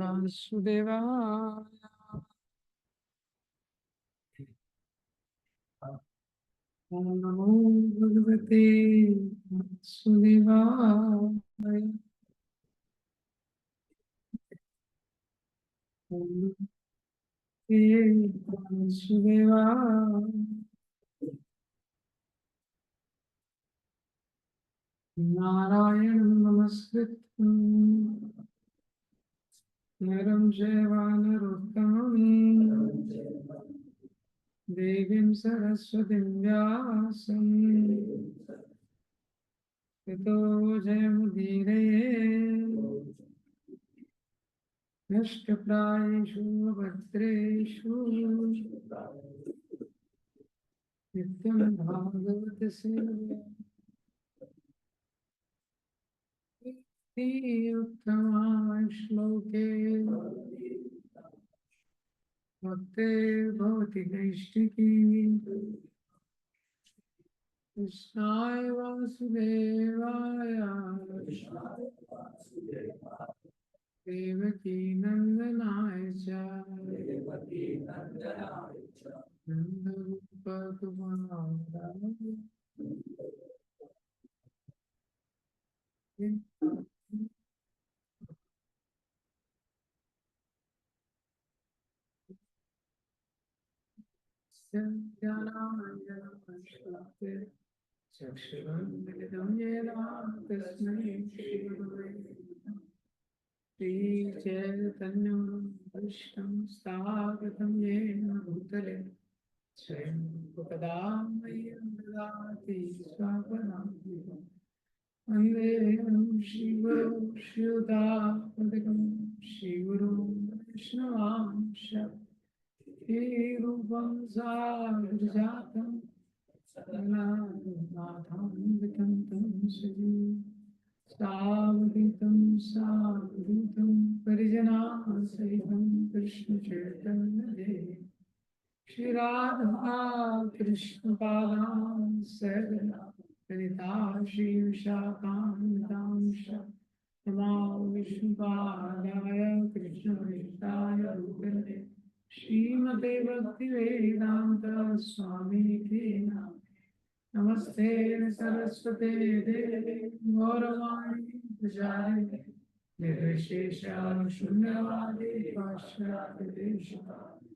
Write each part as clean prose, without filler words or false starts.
वासुदेवाय। ओम नमो भगवते वासुदेवाय। ओम नमो वासुदेवाय। नारायणं नमस्कृत्यं नरं चैव नरोत्तमं देवीं सरस्वतीं व्यासं ततो जयमुदीरये। नष्टप्रायेषु भद्रेषु नित्यं भागवत सेवया। उत्तमा श्लोके भक्ते भवति नैष्टिकी। कृष्णाय वासुदेवाय देवकी नंदनाय च नन्दगोपकुमाराय ज्ञानाञ्जनश्लाघ्ये चक्षुरुन्मिलितं येन तस्मै श्रीगुरवे नमः। श्रीचैतन्यं कृष्णं स्थापितं येन भूतले स्वयं उपदामयं ददाति स्वापदान्तिकम्। वन्देऽहं श्रीगुरुं श्रीयुतापदकं श्रीगुरुं वैष्णवांश श्रीरूपं साग्रजातं नाथं विकन्तं सजीवं सावधितं सावधूतं परिजनासहितं कृष्णचैतन्यदेव श्रीराधा कृष्णपादां सगदा ललिता श्रीविशाखान्वितांश नमो विष्णुपादाय कृष्णवेदाय भूतले श्रीमते भक्तिवेदान्त स्वामी नमस्ते सरस्वते देवे गौरवाणी प्रचारिणे निर्विशेष शून्यवादी पाश्चात्यदेशतारिणे।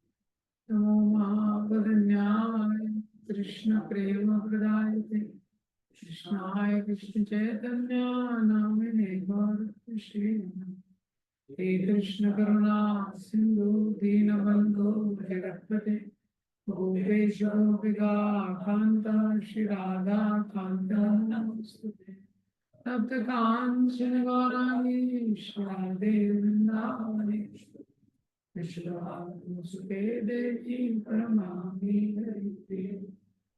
नमो महावदन्याय कृष्ण प्रेम प्रदायते कृष्णाय कृष्ण चैतन्य नामिने गौरकृष्णे हे कृष्ण करुणा सिंधु दीनबंधु जगत्पते गोपेश गोपिका कांत श्री राधा कांत नमोस्तुते तप्त कांचन गौरांगी श्री राधे वृंदावने विश्वसुते देवी प्रणमामि हरिप्रिये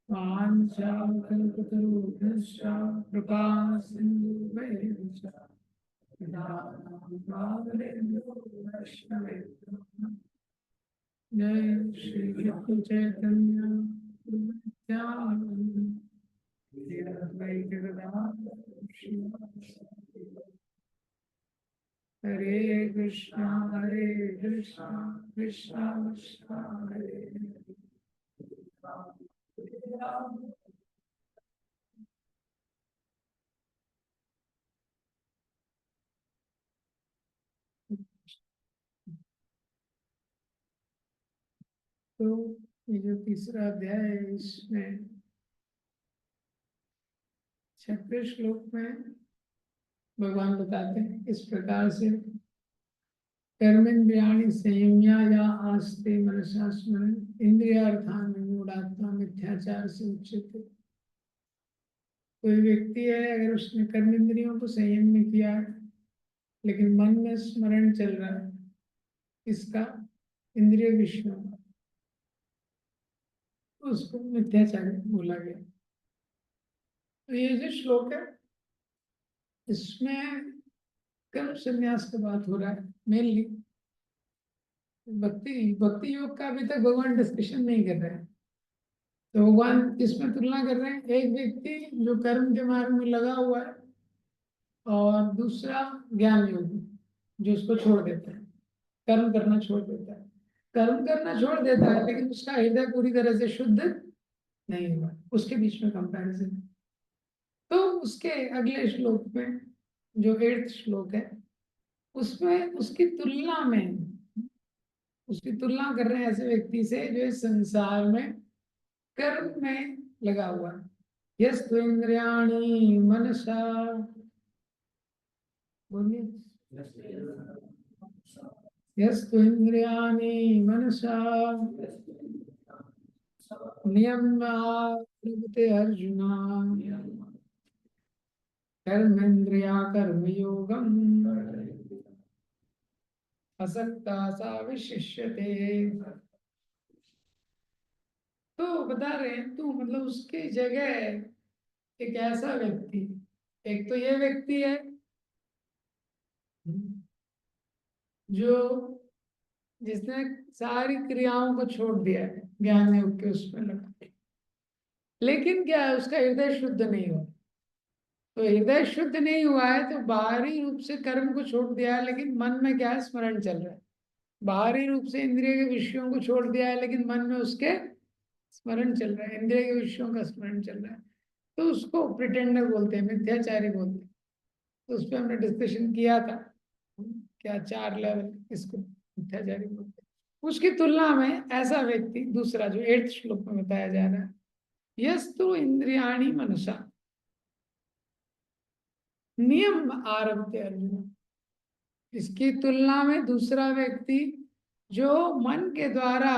वाञ्छाकल्पतरुभ्यश्च कृपा सिन्धुभ्यश्च कृपावलेभ्यो वैष्णवेभ्यो जय श्री कृष्ण चैतन्य नित्यानंद श्री अद्वैत गदाधर श्रीवासादि हरे कृष्णा कृष्णा कृष्णा हरे हरे। तो ये जो तीसरा अध्याय है इसमें छठवें श्लोक में भगवान बताते हैं इस प्रकार से कर्मेन्द्रियाणि संयम्या या आस्ते मनसा स्मरण इंद्रियार्थान मूढ़ात्मा मिथ्याचार से उच्यते। कोई व्यक्ति है अगर उसने कर्म इंद्रियों को संयम में किया है लेकिन मन में स्मरण चल रहा है इसका इंद्रिय विषयों का, तो उसको मिथ्याचार बोला गया। तो ये जो श्लोक है इसमें कर्म संन्यास की बात हो रहा है मेनली। भक्ति भक्ति योग का अभी तक भगवान डिस्कशन नहीं कर रहे हैं। तो भगवान इसमें तुलना कर रहे हैं एक व्यक्ति जो कर्म के मार्ग में लगा हुआ है और दूसरा ज्ञान योगी, जो उसको छोड़ देता है, कर्म करना छोड़ देता है। कर्म करना छोड़ देता है लेकिन उसका हृदय पूरी तरह से शुद्ध नहीं हुआ, उसके बीच में कंपैरिजन। तो उसके अगले श्लोक में, जो 8th श्लोक है, उसमें उसकी तुलना कर रहे हैं ऐसे व्यक्ति से जो इस संसार में कर्म में लगा हुआ है। यस्तु इंद्रियाणि मनसा, बोलिए, यस्तु इंद्रियाणि मनसा नियम्य प्रवृत्ते अर्जुन कर्मेन्द्रिया कर्मयोगम असक्ता सा विशिष्यते। तो बता रहे हैं, तो मतलब उसकी जगह एक ऐसा व्यक्ति, एक तो ये व्यक्ति है जो जिसने सारी क्रियाओं को छोड़ दिया है, ज्ञान योग के उसमें लगा के, लेकिन क्या है, उसका हृदय शुद्ध नहीं हुआ। तो हृदय शुद्ध नहीं हुआ है तो बाहरी रूप से कर्म को छोड़ दिया है, लेकिन मन में क्या है, स्मरण चल रहा है। बाहरी रूप से इंद्रिय के विषयों को छोड़ दिया है लेकिन मन में उसके स्मरण चल रहा है, इंद्रिय के विषयों का स्मरण चल रहा है। तो उसको प्रिटेंडर बोलते हैं, मिथ्याचारी बोलते हैं। तो उस पर हमने डिस्कशन किया था, क्या 4 लेवल इसको मिथ्याचारी बोलते हैं। उसकी तुलना में ऐसा व्यक्ति दूसरा, जो 8th श्लोक में बताया जा रहा है, यस्तु इंद्रियाणि मनसा नियम आरभते अर्जुन, इसकी तुलना में दूसरा व्यक्ति जो मन के द्वारा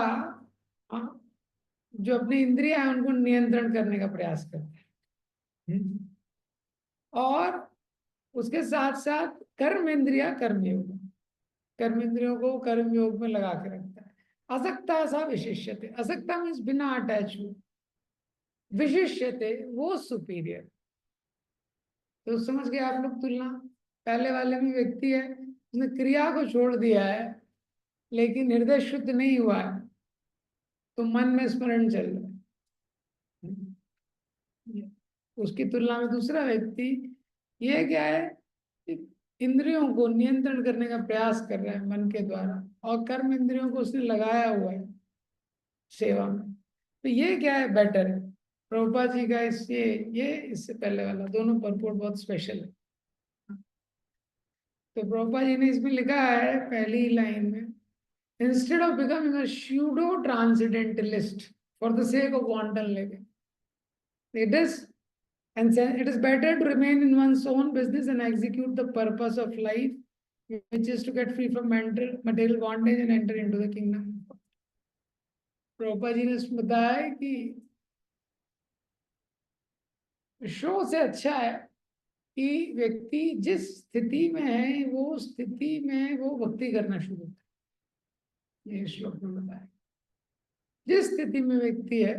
जो अपनी इंद्रियां है उनको नियंत्रण करने का प्रयास करता है, और उसके साथ साथ कर्म इंद्रिया कर्म योग, कर्म इंद्रियों को कर्म योग में लगा के रखता है। असक्ता सा विशिष्यते, असक्ता मीन्स बिना अटैच हुए, विशिष्यते वो सुपीरियर। तो समझ गए आप लोग तुलना। पहले वाले में व्यक्ति है उसने क्रिया को छोड़ दिया है लेकिन हृदय शुद्ध नहीं हुआ है, तो मन में स्मरण चल रहा है। उसकी तुलना में दूसरा व्यक्ति, ये क्या है, इंद्रियों को नियंत्रण करने का प्रयास कर रहा है मन के द्वारा, और कर्म इंद्रियों को उसने लगाया हुआ है सेवा में। तो ये क्या है, बेटर है। प्रभुपाद जी का ये इससे पहले वाला दोनों परपोर्ट बहुत स्पेशल है। तो प्रभुपाद जी ने इसमें लिखा है पहली लाइन में, instead of becoming a pseudo transcendentalist for the sake of wanton living, it is and it is better to remain in one's own business and execute the purpose of life, which is to get free from material bondage and enter into the kingdom. Prabhupada ji ने बताया कि show से अच्छा है कि व्यक्ति जिस स्थिति में है वो स्थिति में वो भक्ति करना शुरू करता है। ये श्लोक में बताया, जिस स्थिति में व्यक्ति है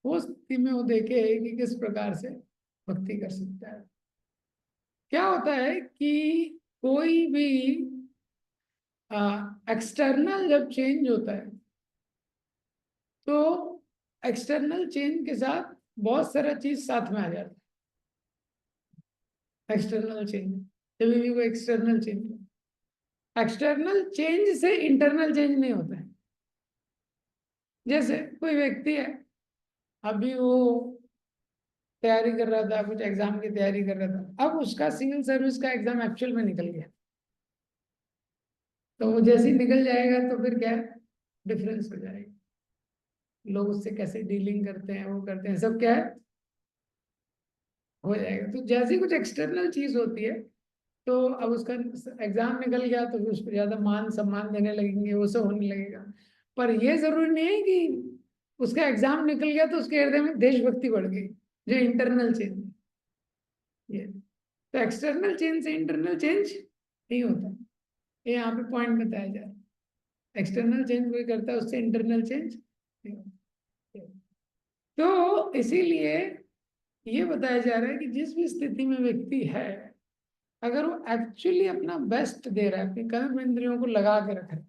वो स्थिति में वो देखे कि किस प्रकार से भक्ति कर सकता है। क्या होता है कि कोई भी एक्सटर्नल जब चेंज होता है तो एक्सटर्नल चेंज के साथ बहुत सारा चीज साथ में आ जाता है। एक्सटर्नल चेंज, जब भी वो एक्सटर्नल चेंज से इंटरनल चेंज नहीं होता है। जैसे कोई व्यक्ति है, अभी वो तैयारी कर रहा था, कुछ एग्जाम की तैयारी कर रहा था, अब उसका सिविल सर्विस का एग्जाम एक्चुअल में निकल गया, तो वो जैसे ही निकल जाएगा तो फिर क्या डिफरेंस हो जाएगा, लोग उससे कैसे डीलिंग करते हैं, वो करते हैं, सब क्या है हो जाएगा। तो जैसे ही कुछ एक्सटर्नल चीज होती है तो अब उसका एग्जाम निकल गया तो फिर उस पर ज्यादा मान सम्मान देने लगेंगे, वो सब होने लगेगा। पर ये जरूरी नहीं है कि उसका एग्जाम निकल गया तो उसके हृदय में देशभक्ति बढ़ गई, जो इंटरनल चेंज ये। तो एक्सटर्नल चेंज से इंटरनल चेंज नहीं होता, ये यहाँ पे पॉइंट बताया जा रहा है। एक्सटर्नल चेंज कोई करता है उससे इंटरनल चेंज नहीं होता। तो इसीलिए ये बताया जा रहा है कि जिस भी स्थिति में व्यक्ति है, अगर वो एक्चुअली अपना बेस्ट दे रहा है, अपनी कर्म इंद्रियों को लगा के रख रहा है,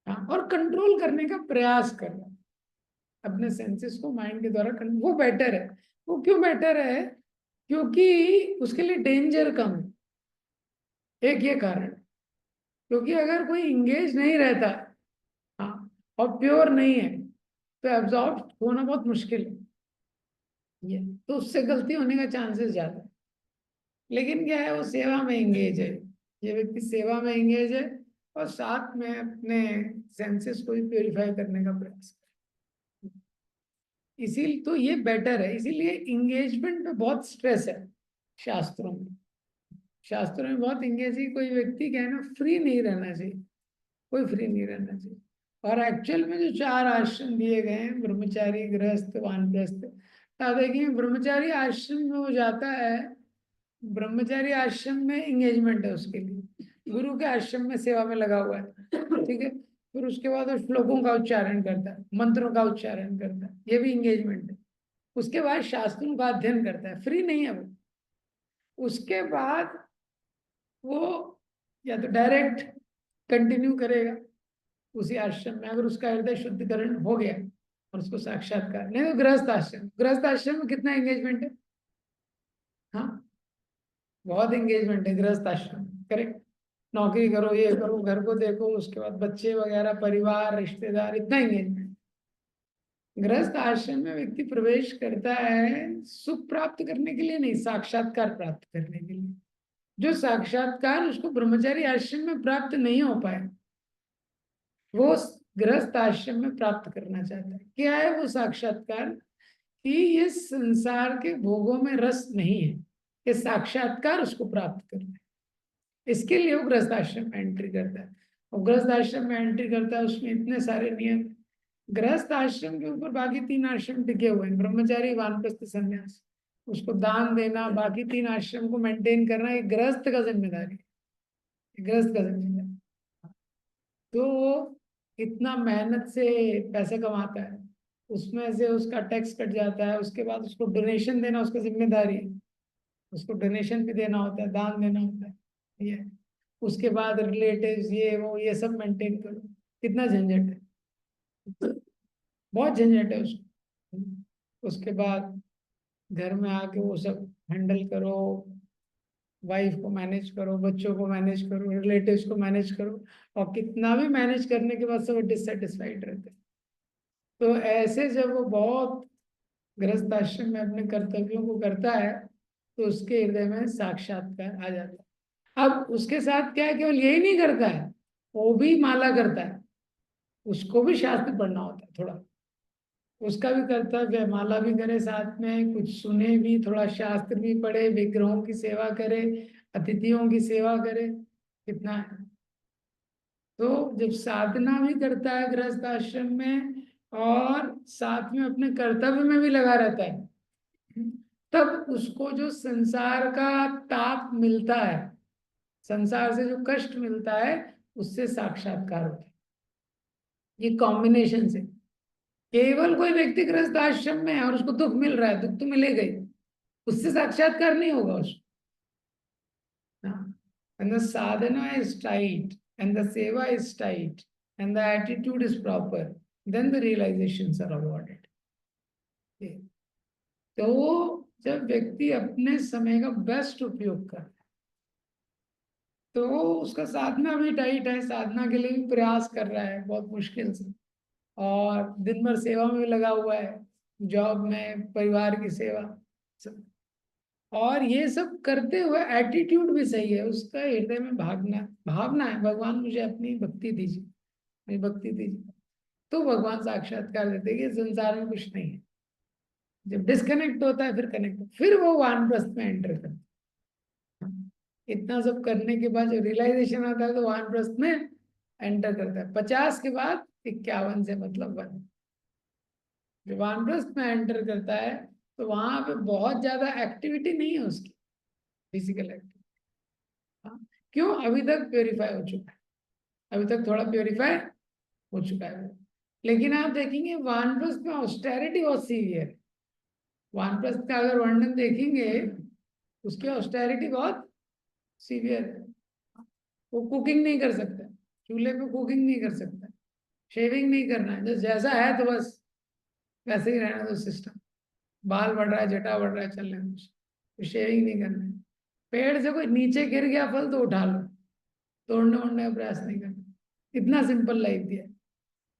हाँ, और कंट्रोल करने का प्रयास कर रहा है अपने सेंसेस को माइंड के द्वारा, वो बेटर है। वो क्यों बेटर है? क्योंकि उसके लिए डेंजर कम है। एक ये कारण, क्योंकि अगर कोई इंगेज नहीं रहता, हाँ, और प्योर नहीं है, तो एब्जॉर्ब होना बहुत मुश्किल है ये, तो उससे गलती होने का चांसेस ज्यादा है। लेकिन क्या है, वो सेवा में एंगेज है, ये व्यक्ति सेवा में एंगेज है, और साथ में अपने सेंसेस को भी प्योरीफाई करने का प्रयास कर, इसीलिए तो ये बेटर है। इसीलिए इंगेजमेंट में बहुत स्ट्रेस है शास्त्रों में। शास्त्रों में बहुत इंगेज है, कोई व्यक्ति क्या है ना, फ्री नहीं रहना चाहिए, कोई फ्री नहीं रहना चाहिए। और एक्चुअल में जो 4 आश्रम दिए गए हैं, ब्रह्मचारी, गृहस्थ, वानप्रस्थ, तो देखिए ब्रह्मचारी आश्रम में वो जाता है, ब्रह्मचारी आश्रम में एंगेजमेंट है उसके लिए, गुरु के आश्रम में सेवा में लगा हुआ है, ठीक है। फिर उसके बाद वो श्लोकों का उच्चारण करता है, मंत्रों का उच्चारण करता है, ये भी एंगेजमेंट है। उसके बाद शास्त्रों का अध्ययन करता है, फ्री नहीं है वो। उसके बाद वो या तो डायरेक्ट कंटिन्यू करेगा उसी आश्रम में, अगर उसका हृदय शुद्धिकरण हो गया और उसको साक्षात्कार, नहीं तो गृहस्थ आश्रम, गृहस्थ आश्रम में कितना एंगेजमेंट है, हाँ, बहुत एंगेजमेंट है गृहस्थ आश्रम, करेक्ट। नौकरी करो, ये करो, घर को देखो, उसके बाद बच्चे वगैरह, परिवार, रिश्तेदार, इतना एंगेजमेंट। गृहस्थ आश्रम में व्यक्ति प्रवेश करता है सुख प्राप्त करने के लिए नहीं, साक्षात्कार प्राप्त करने के लिए। जो साक्षात्कार उसको ब्रह्मचारी आश्रम में प्राप्त नहीं हो पाया, वो गृहस्थ आश्रम में प्राप्त करना चाहता है। क्या है वो साक्षात्कार? कि ये संसार के भोगों में रस नहीं है, ये साक्षात्कार उसको प्राप्त करना है। इसके लिए वो गृहस्थ आश्रम में एंट्री करता है, और गृहस्थ आश्रम में एंट्री करता है, उसमें इतने सारे नियम। गृहस्थ आश्रम के ऊपर बाकी 3 आश्रम टिके हुए हैं, ब्रह्मचारी, वानप्रस्थ, संन्यास। उसको दान देना, बाकी 3 आश्रम को मेंटेन करना, ये गृहस्थ का जिम्मेदारी है, गृहस्थ का जिम्मेदारी। तो वो इतना मेहनत से पैसे कमाता है, उसमें से उसका टैक्स कट जाता है, उसके बाद उसको डोनेशन देना उसका जिम्मेदारी है, उसको डोनेशन भी देना होता है, दान देना होता है, ये। उसके बाद रिलेटिव्स, ये वो, ये सब मेंटेन करो, कितना झंझट है, बहुत झंझट है उसको। उसके बाद घर में आके वो सब हैंडल करो, वाइफ को मैनेज करो, बच्चों को मैनेज करो, रिलेटिव्स को मैनेज करो, और कितना भी मैनेज करने के बाद सब डिससेटिस्फाइड रहते हैं। तो ऐसे जब वो बहुत गृहस्थ आश्रम में अपने कर्तव्यों को करता है, तो उसके हृदय में साक्षात्कार आ जाता है। अब उसके साथ क्या है, केवल यही नहीं करता है, वो भी माला करता है, उसको भी शास्त्र पढ़ना होता है थोड़ा, उसका भी कर्तव्य है, माला भी करे, साथ में कुछ सुने भी, थोड़ा शास्त्र भी पढ़े, विग्रहों की सेवा करे, अतिथियों की सेवा करे, कितना है। तो जब साधना भी करता है गृहस्थ आश्रम में, और साथ में अपने कर्तव्य में भी लगा रहता है, तब उसको जो संसार का ताप मिलता है, संसार से जो कष्ट मिलता है, उससे साक्षात्कार होता है। ये कॉम्बिनेशन से, केवल कोई व्यक्ति गृहस्थ आश्रम में है और उसको दुख मिल रहा है, दुख तो मिलेगा ही, उससे साक्षात्कार नहीं होगा उसको। When the sadhana is tight and the seva is tight and the attitude is proper, then the realizations are awarded. तो जब व्यक्ति अपने समय का बेस्ट उपयोग कर, तो उसका साधना भी टाइट है, साधना के लिए भी प्रयास कर रहा है बहुत मुश्किल से, और दिन भर सेवा में भी लगा हुआ है, जॉब में, परिवार की सेवा सब। और ये सब करते हुए एटीट्यूड भी सही है उसका, हृदय में भागना, भावना है भगवान मुझे अपनी भक्ति दीजिए, मेरी भक्ति दीजिए, तो भगवान साक्षात्कार देते हैं कि संसार में कुछ नहीं है। जब डिस्कनेक्ट होता है, फिर कनेक्ट, फिर वो वानप्रस्थ में एंटर करता है। इतना सब करने के बाद जो रियलाइजेशन आता है, तो वानप्रस्थ में एंटर करता है। 50 के बाद 51 से मतलब 1, जब वानप्रस्थ में एंटर करता है, तो वहां पे बहुत ज्यादा एक्टिविटी नहीं है उसकी, फिजिकल एक्टिविटी। हाँ, क्यों? अभी तक प्योरीफाई हो चुका है, अभी तक थोड़ा प्योरीफाई हो चुका है। लेकिन आप देखेंगे वानप्रस्थ में ऑस्टेरिटी बहुत सीवियर है। वानप्रस्थ का अगर वर्णन देखेंगे, उसकी ऑस्टेरिटी बहुत सीवियर है। वो कुकिंग नहीं कर सकता, चूल्हे पे कुकिंग नहीं कर सकता, शेविंग नहीं करना है, जैसा है तो बस वैसे ही रहना, तो सिस्टम, बाल बढ़ रहा है, जटा बढ़ रहा है, चलने दो, शेविंग नहीं करना है। पेड़ से कोई नीचे गिर गया फल तो उठा लो, तोड़ने ओड़ने का प्रयास नहीं करना। इतना सिंपल लाइफ दिया है।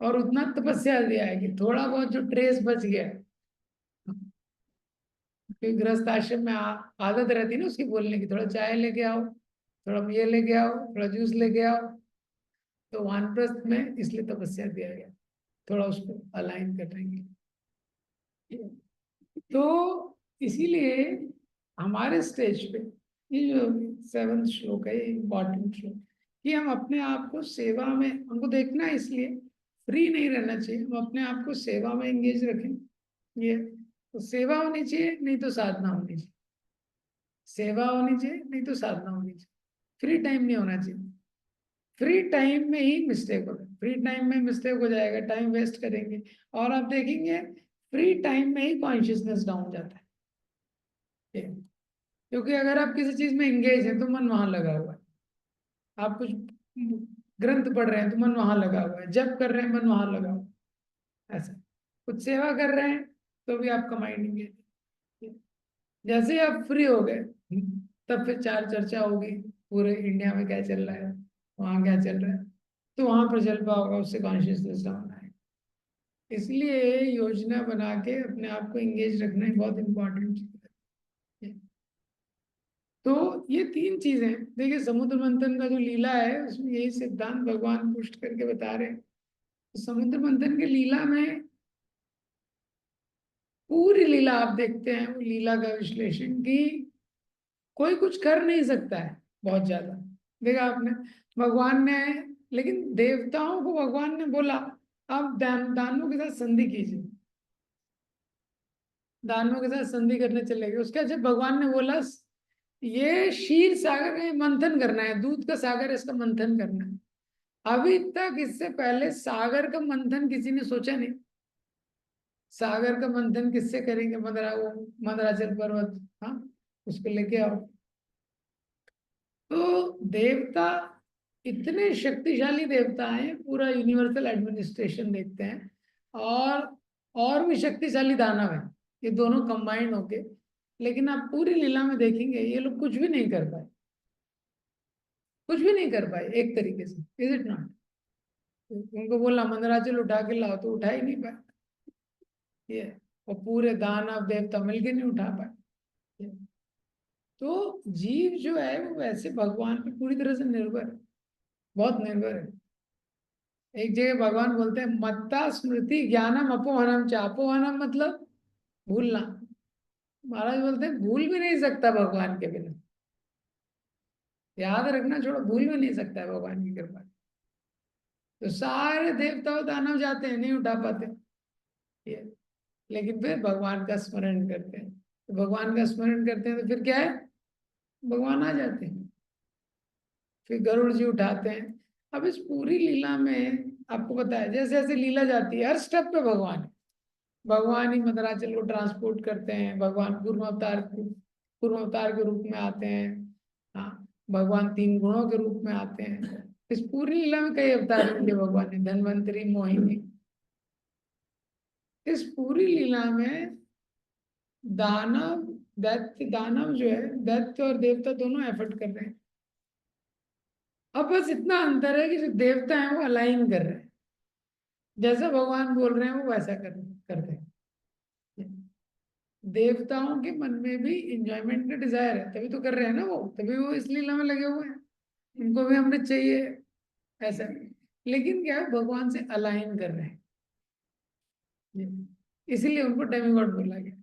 और उतना तपस्या दिया है कि थोड़ा बहुत जो ट्रेस बच गया, क्योंकि गृहस्थ आश्रम में आदत रहती है ना उसकी बोलने की, थोड़ा चाय लेके आओ, थोड़ा ये लेके आओ, थोड़ा जूस लेके आओ। तो वानप्रस्थ में इसलिए तपस्या दिया गया, थोड़ा उसको अलाइन करेंगे। तो इसीलिए हमारे स्टेज पे ये जो 7th श्लोक है, ये इम्पोर्टेंट श्लोक, कि हम अपने आप को सेवा में, हमको देखना है, इसलिए फ्री नहीं रहना चाहिए, हम अपने आप को सेवा में एंगेज रखें। ये तो सेवा होनी चाहिए, नहीं तो साधना होनी चाहिए। सेवा होनी चाहिए, नहीं तो साधना होनी चाहिए। फ्री टाइम नहीं होना चाहिए। फ्री टाइम में ही मिस्टेक होगा, फ्री टाइम में मिस्टेक हो जाएगा, टाइम वेस्ट करेंगे। और आप देखेंगे फ्री टाइम में ही कॉन्शियसनेस डाउन जाता है। क्योंकि अगर आप किसी चीज में एंगेज हैं तो मन वहां लगा हुआ है। आप कुछ ग्रंथ पढ़ रहे हैं तो मन वहां लगा हुआ है, जप कर रहे हैं मन वहां लगा हुआ है, ऐसा। कुछ सेवा कर रहे हैं तो भी आपका माइंड एंगेज है। जैसे ही आप फ्री हो गए, तब फिर चार चर्चा होगी पूरे इंडिया में क्या चल रहा है, वहां क्या चल रहा है, तो वहां पर चल पाओगे, उससे कॉन्शियसनेस डाउन आएगा। इसलिए योजना बना के अपने आप को एंगेज रखना ही बहुत इंपॉर्टेंट चीज है। तो ये तीन चीजें देखिए, समुद्र मंथन का जो लीला है उसमें यही सिद्धांत भगवान पुष्ट करके बता रहे हैं। तो समुद्र मंथन की लीला में पूरी लीला आप देखते हैं, वो लीला का विश्लेषण की कोई कुछ कर नहीं सकता है बहुत ज्यादा। देखा आपने, भगवान ने, लेकिन देवताओं को भगवान ने बोला आप दानवों के साथ संधि कीजिए, दानवों के साथ संधि करने चले गए। उसके जब भगवान ने बोला ये क्षीर सागर का मंथन करना है, दूध का सागर है, इसका मंथन करना है। अभी तक इससे पहले सागर का मंथन किसी ने सोचा नहीं। सागर का मंथन किससे करेंगे, वो मंदराचल पर्वत, हाँ, उसको लेके आओ। तो देवता इतने शक्तिशाली देवता हैं, पूरा यूनिवर्सल एडमिनिस्ट्रेशन देखते हैं। और भी शक्तिशाली दानव है, ये दोनों कंबाइंड होके। लेकिन आप पूरी लीला में देखेंगे ये लोग कुछ भी नहीं कर पाए, कुछ भी नहीं कर पाए एक तरीके से। Is it not? उनको बोला मंदराचल उठा के लाओ तो उठा ही नहीं पाए ये, और पूरे दानव देवता मिलके नहीं उठा पाए। तो जीव जो है वो वैसे भगवान पे पूरी तरह से निर्भर है, बहुत निर्भर है। एक जगह भगवान बोलते हैं मत्ता स्मृति ज्ञानम अपोहनम च, अपोहनम मतलब भूलना। महाराज बोलते हैं भूल भी नहीं सकता भगवान के बिना, याद रखना छोड़ो, भूल भी नहीं सकता है भगवान की कृपा। तो सारे देवता और दानव जाते हैं, नहीं उठा पाते ये, लेकिन फिर भगवान का स्मरण करते हैं। तो भगवान का स्मरण करते हैं तो फिर क्या है, भगवान आ जाते हैं। फिर गरुड़ जी उठाते हैं। अब इस पूरी लीला में आपको पता है, जैसे जैसे लीला जाती है हर स्टेप पे भगवान है। भगवान ही मंदराचल को ट्रांसपोर्ट करते हैं, भगवान पूर्व अवतार के रूप में आते हैं। हाँ, भगवान 3 गुणों के रूप में आते हैं। इस पूरी लीला में कई अवतार लिए भगवान ने, धन्वंतरी, मोहिनी। इस पूरी लीला में दानव, दैत्य, दानव जो है, दैत्य और देवता दोनों एफर्ट कर रहे हैं। अब बस इतना अंतर है कि जो देवता है वो अलाइन कर रहे हैं, जैसा भगवान बोल रहे हैं वो वैसा करते हैं। देवताओं के मन में भी इंजॉयमेंट का डिजायर है, तभी तो कर रहे हैं ना वो, तभी वो इस लीला में लगे हुए हैं। उनको भी अमृत चाहिए, ऐसा। लेकिन क्या है, भगवान से अलाइन कर रहे हैं, इसीलिए उनको डेमिगॉड बोला गया।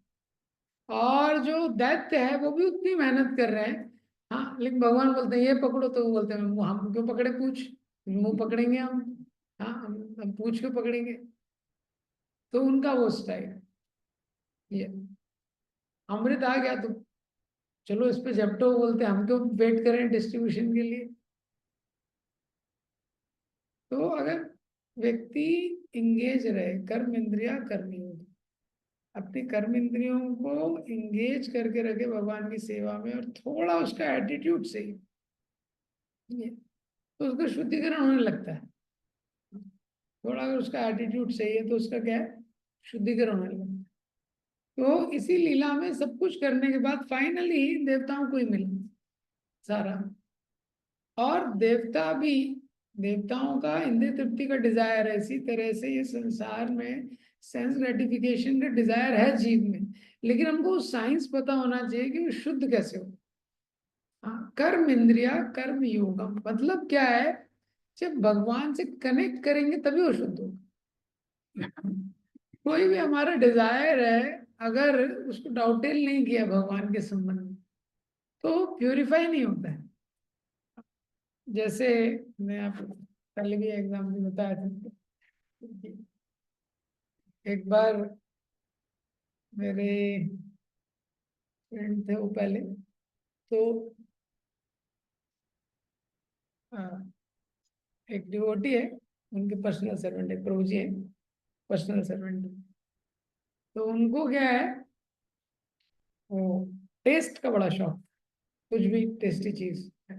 और जो दैत्य है वो भी उतनी मेहनत कर रहे हैं। हाँ, लेकिन भगवान बोलते हैं ये पकड़ो, तो वो बोलते हैं हम क्यों पकड़े पूछ, मुंह पकड़ेंगे हम। हाँ, हम पूछ क्यों पकड़ेंगे। तो उनका वो स्टाइल ये, अमृत आ गया तो चलो इस पे झपटो, बोलते हैं हम क्यों वेट करें डिस्ट्रीब्यूशन के लिए। तो अगर व्यक्ति इंगेज रहे, कर्म इंद्रिया करनी होगी, अपनी कर्म इंद्रियों को इंगेज करके रखे भगवान की सेवा में, और थोड़ा उसका एटीट्यूड सही है, तो उसका शुद्धिकरण होने लगता है। थोड़ा अगर उसका एटीट्यूड सही है तो उसका क्या है, शुद्धिकरण होने लगता है। तो इसी लीला में सब कुछ करने के बाद फाइनली देवताओं को ही मिला। सारा। और देवता भी, देवताओं का इंद्रिय तृप्ति का डिजायर है, इसी तरह से ये संसार में सेंस ग्रेटिफिकेशन का डिजायर है जीव में। लेकिन हमको साइंस पता होना चाहिए कि वो शुद्ध कैसे हो। हाँ, कर्म इंद्रिया कर्म योगम मतलब क्या है, जब भगवान से कनेक्ट करेंगे तभी वो शुद्ध होगा। कोई भी हमारा डिजायर है, अगर उसको डाउटेल नहीं किया भगवान के संबंध में, तो प्यूरिफाई नहीं होता है। जैसे मैं आपको पहले भी एग्जाम्पल बताया था, एक बार मेरे फ्रेंड थे वो पहले, तो आ, एक डिवोटी है, उनके पर्सनल सर्वेंट है, प्रभु जी है, पर्सनल सर्वेंट। तो उनको क्या है, वो टेस्ट का बड़ा शौक, कुछ भी टेस्टी चीज है।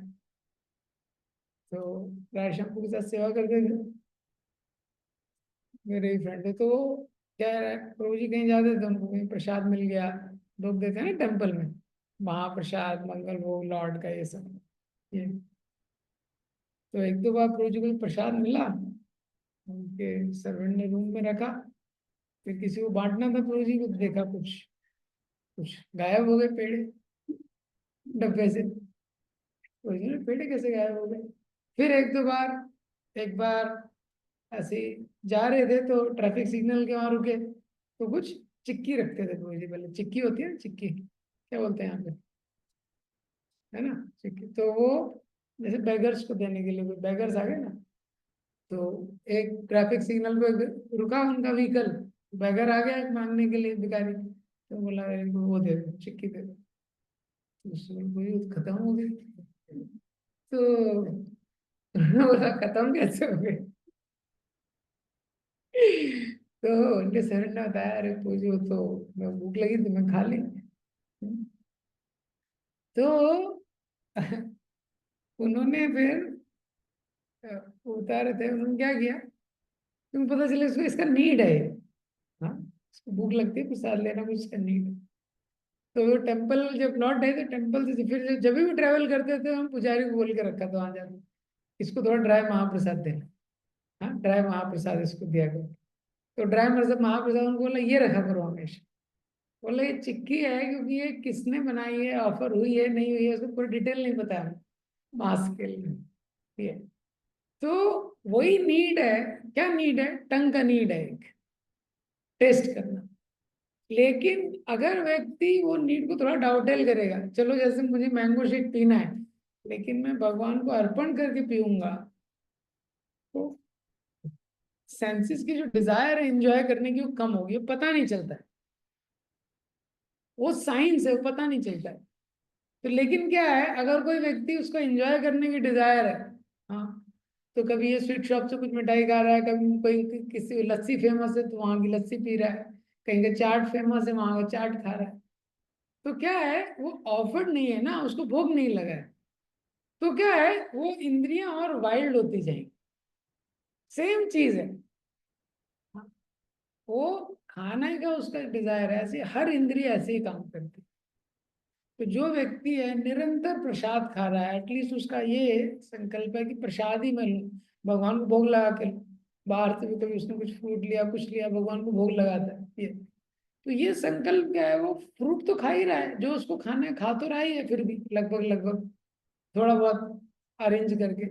तो राय शंकु के साथ सेवा करते थे, मेरे ही फ्रेंड है। तो क्या है, प्रभु जी कहीं जाते थे, उनको कहीं प्रसाद मिल गया, लोग देते हैं ना टेम्पल में, महाप्रसाद मंगल भोग लॉर्ड का ये सब, ये। तो एक दो बार प्रभु जी को प्रसाद मिला, उनके सर्वेंट ने रूम में रखा, फिर किसी को बांटना था प्रभु जी को, देखा कुछ कुछ गायब हो गए पेड़े डब्बे से। प्रभु जी ने पेड़े कैसे गायब हो गए। फिर एक दो बार, एक बार ऐसे ही जा रहे थे तो ट्रैफिक सिग्नल के वहां रुके, तो कुछ चिक्की रखते थे प्रभु जी, पहले चिक्की होती है ना, चिक्की क्या बोलते हैं यहाँ पे, है ना, चिक्की। तो वो जैसे बेगर्स को देने के लिए, कोई बेगर्स आ गए ना, तो एक ट्रैफिक सिग्नल पे रुका उनका व्हीकल, बैगर आ गया एक मांगने के लिए भिखारी, तो बोला इनको वो दे दो, चिक्की दे दो। तो उसमें कोई खत्म हो गई। तो बोला खत्म कैसे हो गई। तो उनके सर ने बताया, अरे पूछो तो, मैं भूख लगी तो मैं खा ली। तो उन्होंने फिर उतारे थे, उन्होंने क्या किया, तुम्हें पता चले इसको, इसका नीड है। हाँ, इसको भूख लगती है, प्रसाद लेना कुछ इसका नीड है। तो वो टेम्पल जब लौट आए, तो टेम्पल से फिर जब भी ट्रैवल करते थे, हम पुजारी को बोल के रखा था वहां जाकर, इसको थोड़ा ड्राई महाप्रसाद देना। हाँ, ड्राई महाप्रसाद इसको दिया करो। तो ड्राई मतलब महाप्रसाद उनको बोला ये रखा करो हमेशा। बोला ये चिक्की है, क्योंकि ये किसने बनाई है, ऑफर हुई है नहीं हुई है, उसको पूरी डिटेल नहीं पता है मास के लिए, ठीक है। तो वही नीड है, क्या नीड है, टंग का नीड है एक, टेस्ट करना। लेकिन अगर व्यक्ति वो नीड को थोड़ा डाउटेल करेगा, चलो जैसे मुझे मैंगो शेक पीना है, लेकिन मैं भगवान को अर्पण करके पीऊंगा, तो सेंसेस की जो डिजायर है एंजॉय करने की, वो कम होगी, वो पता नहीं चलता है। वो साइंस है, वो पता नहीं चलता है। तो लेकिन क्या है, अगर कोई व्यक्ति उसको एंजॉय करने की डिजायर है, हाँ, तो कभी ये स्वीट शॉप से कुछ मिठाई खा रहा है, कभी कोई किसी लस्सी फेमस है तो वहां की लस्सी पी रहा है, कहीं का चाट फेमस है वहां का चाट खा रहा है, तो क्या है, वो ऑफर्ड नहीं है ना, उसको भोग नहीं लगा है। तो क्या है, वो इंद्रियां और वाइल्ड होती जाएंगी। सेम चीज है। हाँ, वो खाने का उसका डिजायर है, ऐसे हर इंद्रिय ऐसे ही काम करती है। तो जो व्यक्ति है निरंतर प्रसाद खा रहा है, एटलीस्ट उसका ये संकल्प है कि प्रसाद ही मैं लूं, भगवान को भोग लगा के लूं। बाहर से भी कभी उसने कुछ फ्रूट लिया, कुछ लिया, भगवान को भोग लगाता है ये। तो ये संकल्प क्या है, वो फ्रूट तो खा ही रहा है, जो उसको खाना है खा तो रहा ही है, फिर भी लगभग लगभग थोड़ा बहुत अरेंज करके।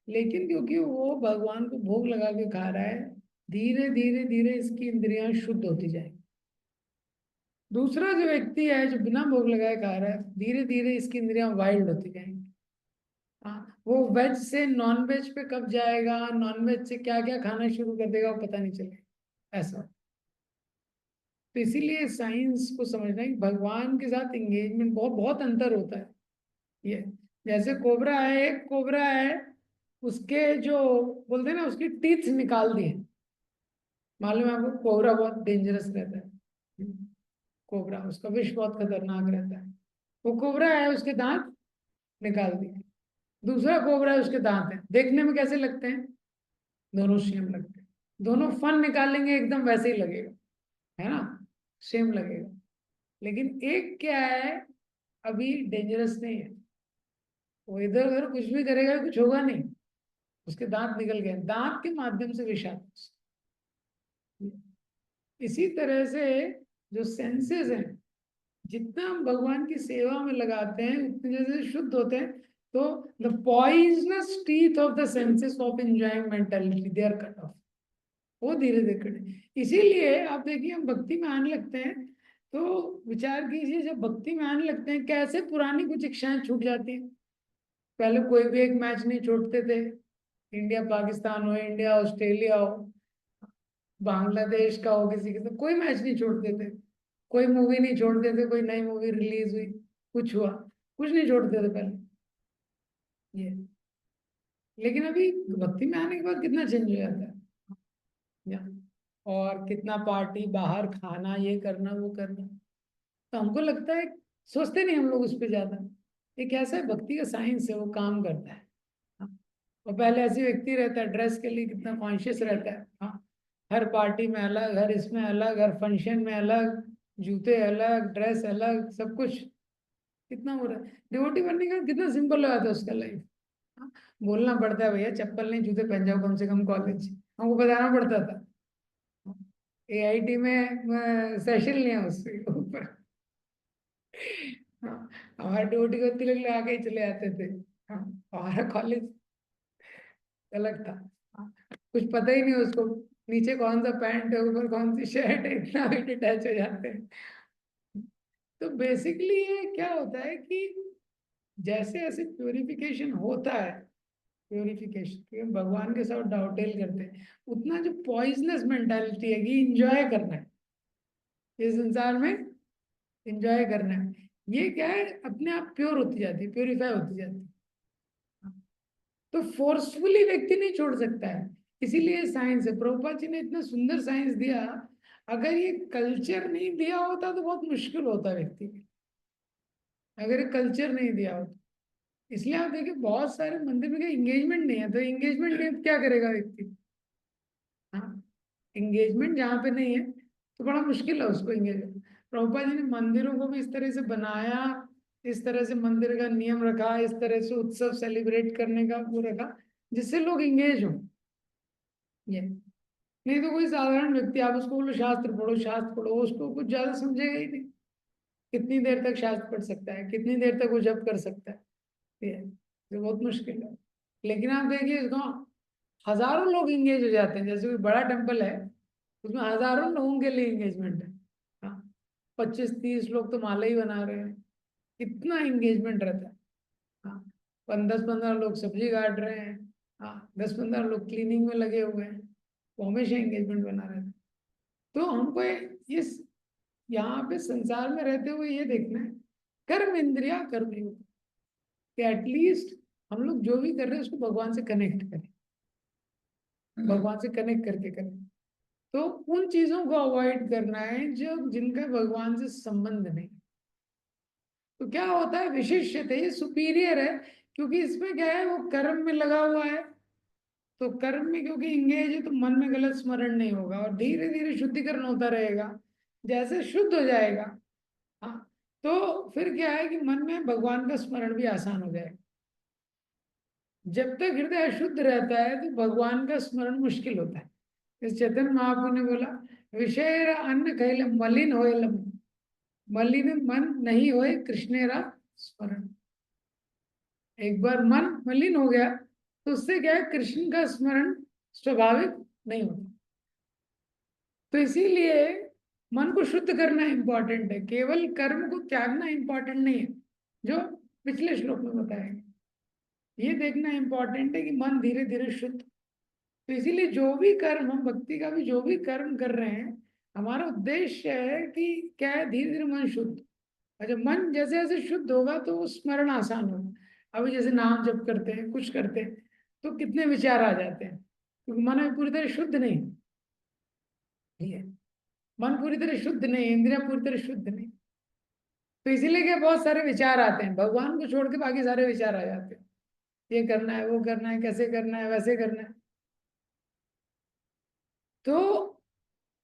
लेकिन क्योंकि वो भगवान को भोग लगा के खा रहा है, धीरे धीरे धीरे इसकी इंद्रियां शुद्ध होती जाएंगी। दूसरा जो व्यक्ति है जो बिना भोग लगाए खा रहा है, धीरे धीरे इसकी इंद्रियां वाइल्ड होती जाएंगी। हाँ, वो वेज से नॉन वेज पे कब जाएगा, नॉन वेज से क्या क्या खाना शुरू कर देगा, वो पता नहीं चलेगा ऐसा। तो इसीलिए साइंस को समझना है कि भगवान के साथ एंगेजमेंट बहुत बहुत अंतर होता है। ये जैसे कोबरा है, एक कोबरा है, उसके जो बोलते हैं ना, उसकी टीथ निकाल दिए। मालूम है आपको, कोबरा बहुत डेंजरस रहता है। कोबरा, उसका विष बहुत खतरनाक रहता है। वो कोबरा है, उसके दांत निकाल दिए। दूसरा कोबरा है, उसके दांत है, देखने में कैसे लगते हैं, दोनों सेम लगते हैं। दोनों फन निकालेंगे एकदम वैसे ही लगेगा, है ना, सेम लगेगा। लेकिन एक क्या है, अभी डेंजरस नहीं है, वो इधर उधर कुछ भी करेगा, कुछ होगा नहीं। उसके दांत निकल गए, दांत के माध्यम से विषाक्त। इसी तरह से जो सेंसेस हैं, जितना हम भगवान की सेवा में लगाते हैं उतने जैसे शुद्ध होते हैं। तो the poisonous teeth of the senses of enjoying mentality they are cut off. वो धीरे धीरे कटे। इसीलिए आप देखिए, हम भक्ति में आने लगते हैं तो विचार कीजिए, जब भक्ति में आने लगते हैं कैसे पुरानी कुछ इच्छाएं छूट जाती हैं। पहले कोई भी एक मैच नहीं छोड़ते थे, इंडिया पाकिस्तान हो, इंडिया ऑस्ट्रेलिया हो, बांग्लादेश का हो, किसी के तो कोई मैच नहीं छोड़ते थे, कोई मूवी नहीं छोड़ते थे, कोई नई मूवी रिलीज हुई, कुछ हुआ, कुछ नहीं छोड़ते थे पहले ये। लेकिन अभी भक्ति में आने के बाद कितना चेंज हो जाता है या, और कितना पार्टी बाहर खाना, ये करना वो करना। तो हमको लगता है, सोचते नहीं हम लोग उस पर ज्यादा। एक ऐसा है, भक्ति का साइंस है, वो काम करता है। हाँ। और पहले ऐसे व्यक्ति रहता है, ड्रेस के लिए कितना कॉन्शियस रहता है। हाँ, हर पार्टी में अलग, हर इसमें अलग, हर फंक्शन में अलग, जूते अलग, ड्रेस अलग, सब कुछ कितना हो रहा है। डिवोटी बनने का कितना सिंपल हो जाता है उसका लाइफ। हाँ, बोलना पड़ता है भैया चप्पल नहीं जूते पहन जाओ कम से कम कॉलेज, हमको बताना पड़ता था। एआईटी में सेशन लिया उससे ऊपर। हाँ, हमारे ड्यूटी को तिलक लगा के ही चले आते थे। हाँ, हमारा कॉलेज अलग था। हाँ, कुछ पता ही नहीं उसको, नीचे कौन सा पैंट है, ऊपर कौन सी शर्ट है, इतना भी डिटैच हो जाते हैं। तो बेसिकली ये क्या होता है कि जैसे जैसे प्योरिफिकेशन होता है, प्योरिफिकेशन भगवान के साथ डाउटेल करते हैं, उतना जो पॉइजनस मेंटालिटी है कि इंजॉय करना है इस संसार में, इंजॉय करना है, ये क्या है, अपने आप प्योर होती जाती है, प्योरीफाई होती जाती है। तो फोर्सफुली व्यक्ति नहीं छोड़ सकता है। इसीलिए साइंस है, प्रभुपाद जी ने इतना सुंदर साइंस दिया। अगर ये कल्चर नहीं दिया होता तो बहुत मुश्किल होता व्यक्ति के, अगर ये कल्चर नहीं दिया होता। इसलिए आप देखिए बहुत सारे मंदिर में एंगेजमेंट नहीं है, तो एंगेजमेंट नहीं है तो क्या करेगा व्यक्ति। हाँ, एंगेजमेंट जहाँ पे नहीं है तो बड़ा मुश्किल है उसको एंगेजमेंट। प्रभुपाद जी ने मंदिरों को भी इस तरह से बनाया, इस तरह से मंदिर का नियम रखा, इस तरह से उत्सव सेलिब्रेट करने का वो रखा, जिससे लोग एंगेज हो। ये नहीं तो कोई साधारण व्यक्ति आप उसको बोलो शास्त्र पढ़ो, शास्त्र पढ़ो, उसको कुछ ज्यादा समझेगा ही नहीं। कितनी देर तक शास्त्र पढ़ सकता है, कितनी देर तक वो जप कर सकता है, ये बहुत मुश्किल है। लेकिन आप देखिए इसको, हजारों लोग इंगेज हो जाते हैं। जैसे कोई बड़ा टेम्पल है, उसमें हजारों लोगों के लिए इंगेजमेंट है। हाँ, 25-30 लोग तो माला ही बना रहे हैं, कितना इंगेजमेंट रहता है। हाँ, 10-15 लोग सब्जी काट रहे हैं। हाँ, 10-15 लोग क्लीनिंग में लगे हुए हैं, वो हमेशा इंगेजमेंट बना रहे हैं। तो हमको इस यहाँ पे संसार में रहते हुए ये देखना है, कर्म इंद्रिया कर्म योग, कि एटलीस्ट हम लोग जो भी कर रहे हैं उसको भगवान से कनेक्ट करें, भगवान से कनेक्ट करके करें। तो उन चीजों को अवॉइड करना है जो जिनका भगवान से संबंध नहीं। तो क्या होता है, विशिष्ट है, ये सुपीरियर है, क्योंकि इसमें क्या है, वो कर्म में लगा हुआ है। तो कर्म में क्योंकि इंगेज है तो मन में गलत स्मरण नहीं होगा, और धीरे धीरे शुद्धिकरण होता रहेगा। जैसे शुद्ध हो जाएगा, हाँ, तो फिर क्या है कि मन में भगवान का स्मरण भी आसान हो जाएगा। जब तक हृदय अशुद्ध रहता है तो भगवान का स्मरण मुश्किल होता है। इस चैतन्य महाप्रभु ने बोला, विषय अन्न कहले मलिन होए मलिन मन नहीं होए कृष्णेरा स्मरण। एक बार मन मलिन हो गया तो उससे क्या है, कृष्ण का स्मरण स्वाभाविक नहीं होता। तो इसीलिए मन को शुद्ध करना इंपॉर्टेंट है, केवल कर्म को त्यागना इंपॉर्टेंट नहीं है, जो पिछले श्लोक में बताया गया। ये देखना इंपॉर्टेंट है कि मन धीरे धीरे शुद्ध। तो इसीलिए जो भी कर्म, हम भक्ति का भी जो भी कर्म कर रहे हैं, हमारा उद्देश्य है कि क्या है, धीरे धीरे मन शुद्ध। और जब मन जैसे जैसे शुद्ध होगा तो वो स्मरण आसान होगा। अभी जैसे नाम जप करते हैं, कुछ करते हैं, तो कितने विचार आ जाते हैं, क्योंकि मन अभी पूरी तरह शुद्ध नहीं है। मन पूरी तरह शुद्ध नहीं, इंद्रियां पूरी तरह शुद्ध नहीं। तो इसीलिए क्या, बहुत सारे विचार आते हैं, भगवान को छोड़ के बाकी सारे विचार आ जाते हैं। ये करना है, वो करना है, कैसे करना है, वैसे करना है। तो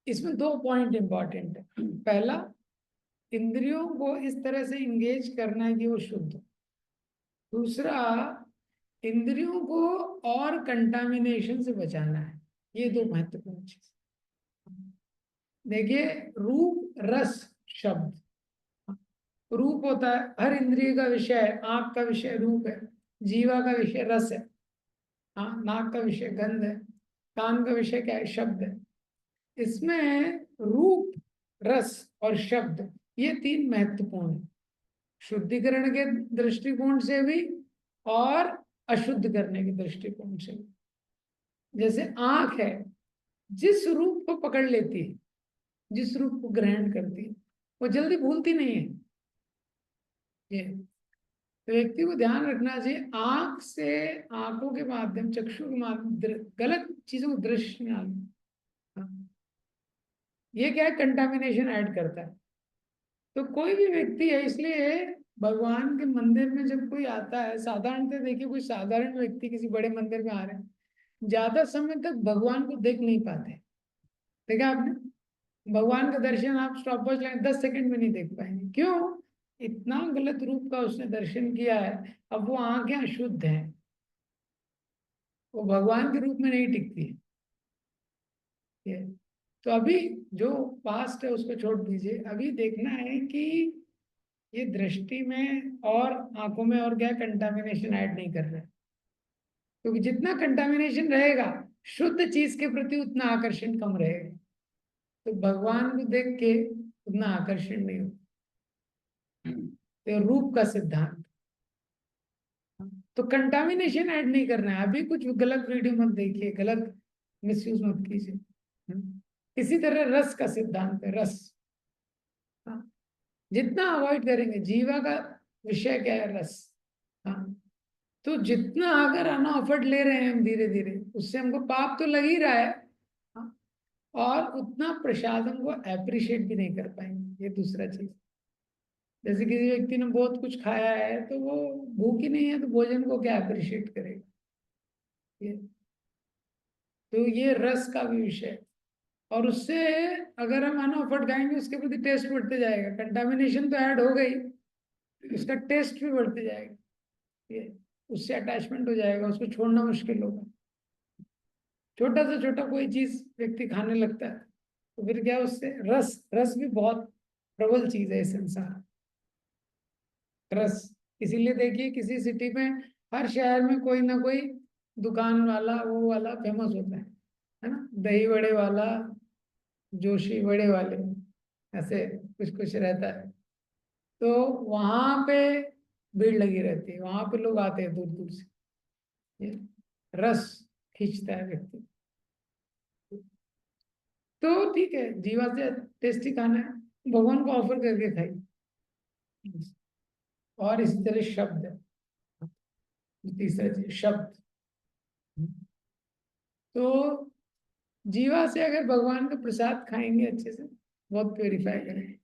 इसमें दो पॉइंट इंपॉर्टेंट है। पहला, इंद्रियों को इस तरह से इंगेज करना है कि वो शुद्ध हो। दूसरा, इंद्रियों को और कंटामिनेशन से बचाना है। ये दो महत्वपूर्ण चीज। देखिए, रूप, रस, शब्द। रूप होता है, हर इंद्रिय का विषय है। आंख का विषय रूप है, जीवा का विषय रस है, हाँ, नाक का विषय गंध है, कान का विषय क्या है, शब्द है। इसमें रूप, रस और शब्द, ये तीन महत्वपूर्ण है, शुद्धिकरण के दृष्टिकोण से भी और अशुद्ध करने के दृष्टिकोण से भी। जैसे आंख है, जिस रूप को पकड़ लेती है, जिस रूप को ग्रहण करती है, वो जल्दी भूलती नहीं है। ये तो व्यक्ति को ध्यान रखना चाहिए, आंख से, आंखों के माध्यम, चक्षु के माध्यम गलत चीजों को दृश्य में आना, ये क्या है, कंटामिनेशन ऐड करता है। तो कोई भी व्यक्ति है, इसलिए भगवान के मंदिर में जब कोई आता है, साधारणतः देखिए, कोई साधारण व्यक्ति किसी बड़े मंदिर में आ रहे हैं, ज्यादा समय तक भगवान को देख नहीं पाते। देखा आपने, भगवान का दर्शन आप स्टॉप वॉच लें, 10 सेकंड में नहीं देख पाएंगे। क्यों? इतना गलत रूप का उसने दर्शन किया है। अब वो आंखें अशुद्ध हैं, वो भगवान के रूप में नहीं टिकती है। ये तो अभी जो पास्ट है उसको छोड़ दीजिए, अभी देखना है कि ये दृष्टि में और आंखों में और क्या कंटामिनेशन ऐड नहीं कर रहे, क्योंकि जितना कंटामिनेशन रहेगा, शुद्ध चीज के प्रति उतना आकर्षण कम रहेगा। तो भगवान को देख के उतना आकर्षण नहीं होगा। तो रूप का सिद्धांत, तो कंटामिनेशन ऐड नहीं करना है। अभी कुछ गलत वीडियो मत देखिए, गलत मिसयूज मत कीजिए। इसी तरह रस का सिद्धांत है, रस, हाँ, जितना अवॉइड करेंगे, जीवा का विषय क्या है, रस, हाँ, तो जितना अगर अनऑफर्ड ले रहे हैं हम धीरे धीरे, उससे हमको पाप तो लग ही रहा है, हाँ, और उतना प्रसाद हमको अप्रिशिएट भी नहीं कर पाएंगे। ये दूसरा चीज, जैसे किसी व्यक्ति ने बहुत कुछ खाया है, तो वो भूख ही नहीं है, तो भोजन को क्या अप्रिशिएट करेगा। ये तो ये रस का भी विषय है। और उससे अगर हम अनऑफर्ड खाएंगे, उसके प्रति टेस्ट बढ़ते जाएगा। कंटामिनेशन तो ऐड हो गई, उसका टेस्ट भी बढ़ते जाएगा। ये उससे अटैचमेंट हो जाएगा, उसको छोड़ना मुश्किल होगा। छोटा से छोटा कोई चीज व्यक्ति खाने लगता है, तो फिर क्या, उससे रस, रस भी बहुत प्रबल चीज है इस संसार, रस। इसीलिए देखिए, किसी सिटी में, हर शहर में कोई ना कोई दुकान वाला, वो वाला फेमस होता है ना, दही बड़े वाला, जोशी बड़े वाले, ऐसे कुछ कुछ रहता है। तो वहां पे भीड़ लगी रहती है, वहां पे लोग आते हैं दूर दूर से। ये रस खींचता है व्यक्ति। तो ठीक है, जीवा से टेस्टी खाना है, भगवान को ऑफर करके खाई। और इसी तरह शब्द है, तीसरा चीज शब्द। तो जीवा से अगर भगवान का प्रसाद खाएंगे अच्छे से, बहुत प्योरीफाई करेंगे,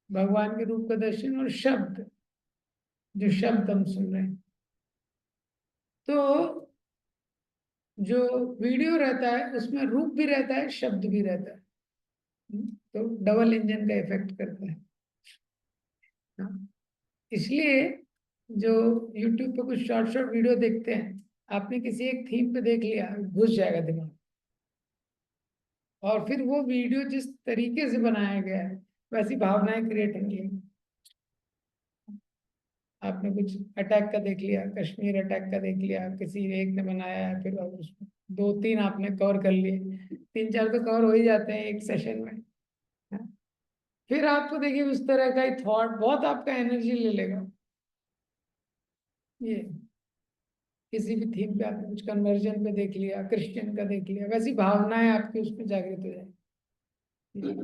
भगवान के रूप का दर्शन और शब्द, जो शब्द हम सुन रहे हैं, तो जो वीडियो रहता है उसमें रूप भी रहता है, शब्द भी रहता है। तो डबल इंजन का इफेक्ट करता है। हाँ। इसलिए जो YouTube पे कुछ शॉर्ट शॉर्ट वीडियो देखते हैं, आपने किसी एक थीम पे देख लिया, घुस जाएगा दिमाग। और फिर वो वीडियो जिस तरीके से बनाया गया है, वैसी भावनाएं क्रिएट होंगी। आपने कुछ अटैक का देख लिया, कश्मीर अटैक का देख लिया, किसी एक ने बनाया है, फिर उसमें 2-3 आपने कवर कर लिए, 3-4 तो कवर हो ही जाते हैं एक सेशन में। हाँ? फिर आपको देखिए उस तरह का ही थॉट बहुत आपका एनर्जी ले लेगा। ये किसी भी थीम पे आपने कुछ कन्वर्जन पे देख लिया, क्रिश्चियन का देख लिया, वैसी भावनाएं आपकी उसमें जागृत हो जाएगी।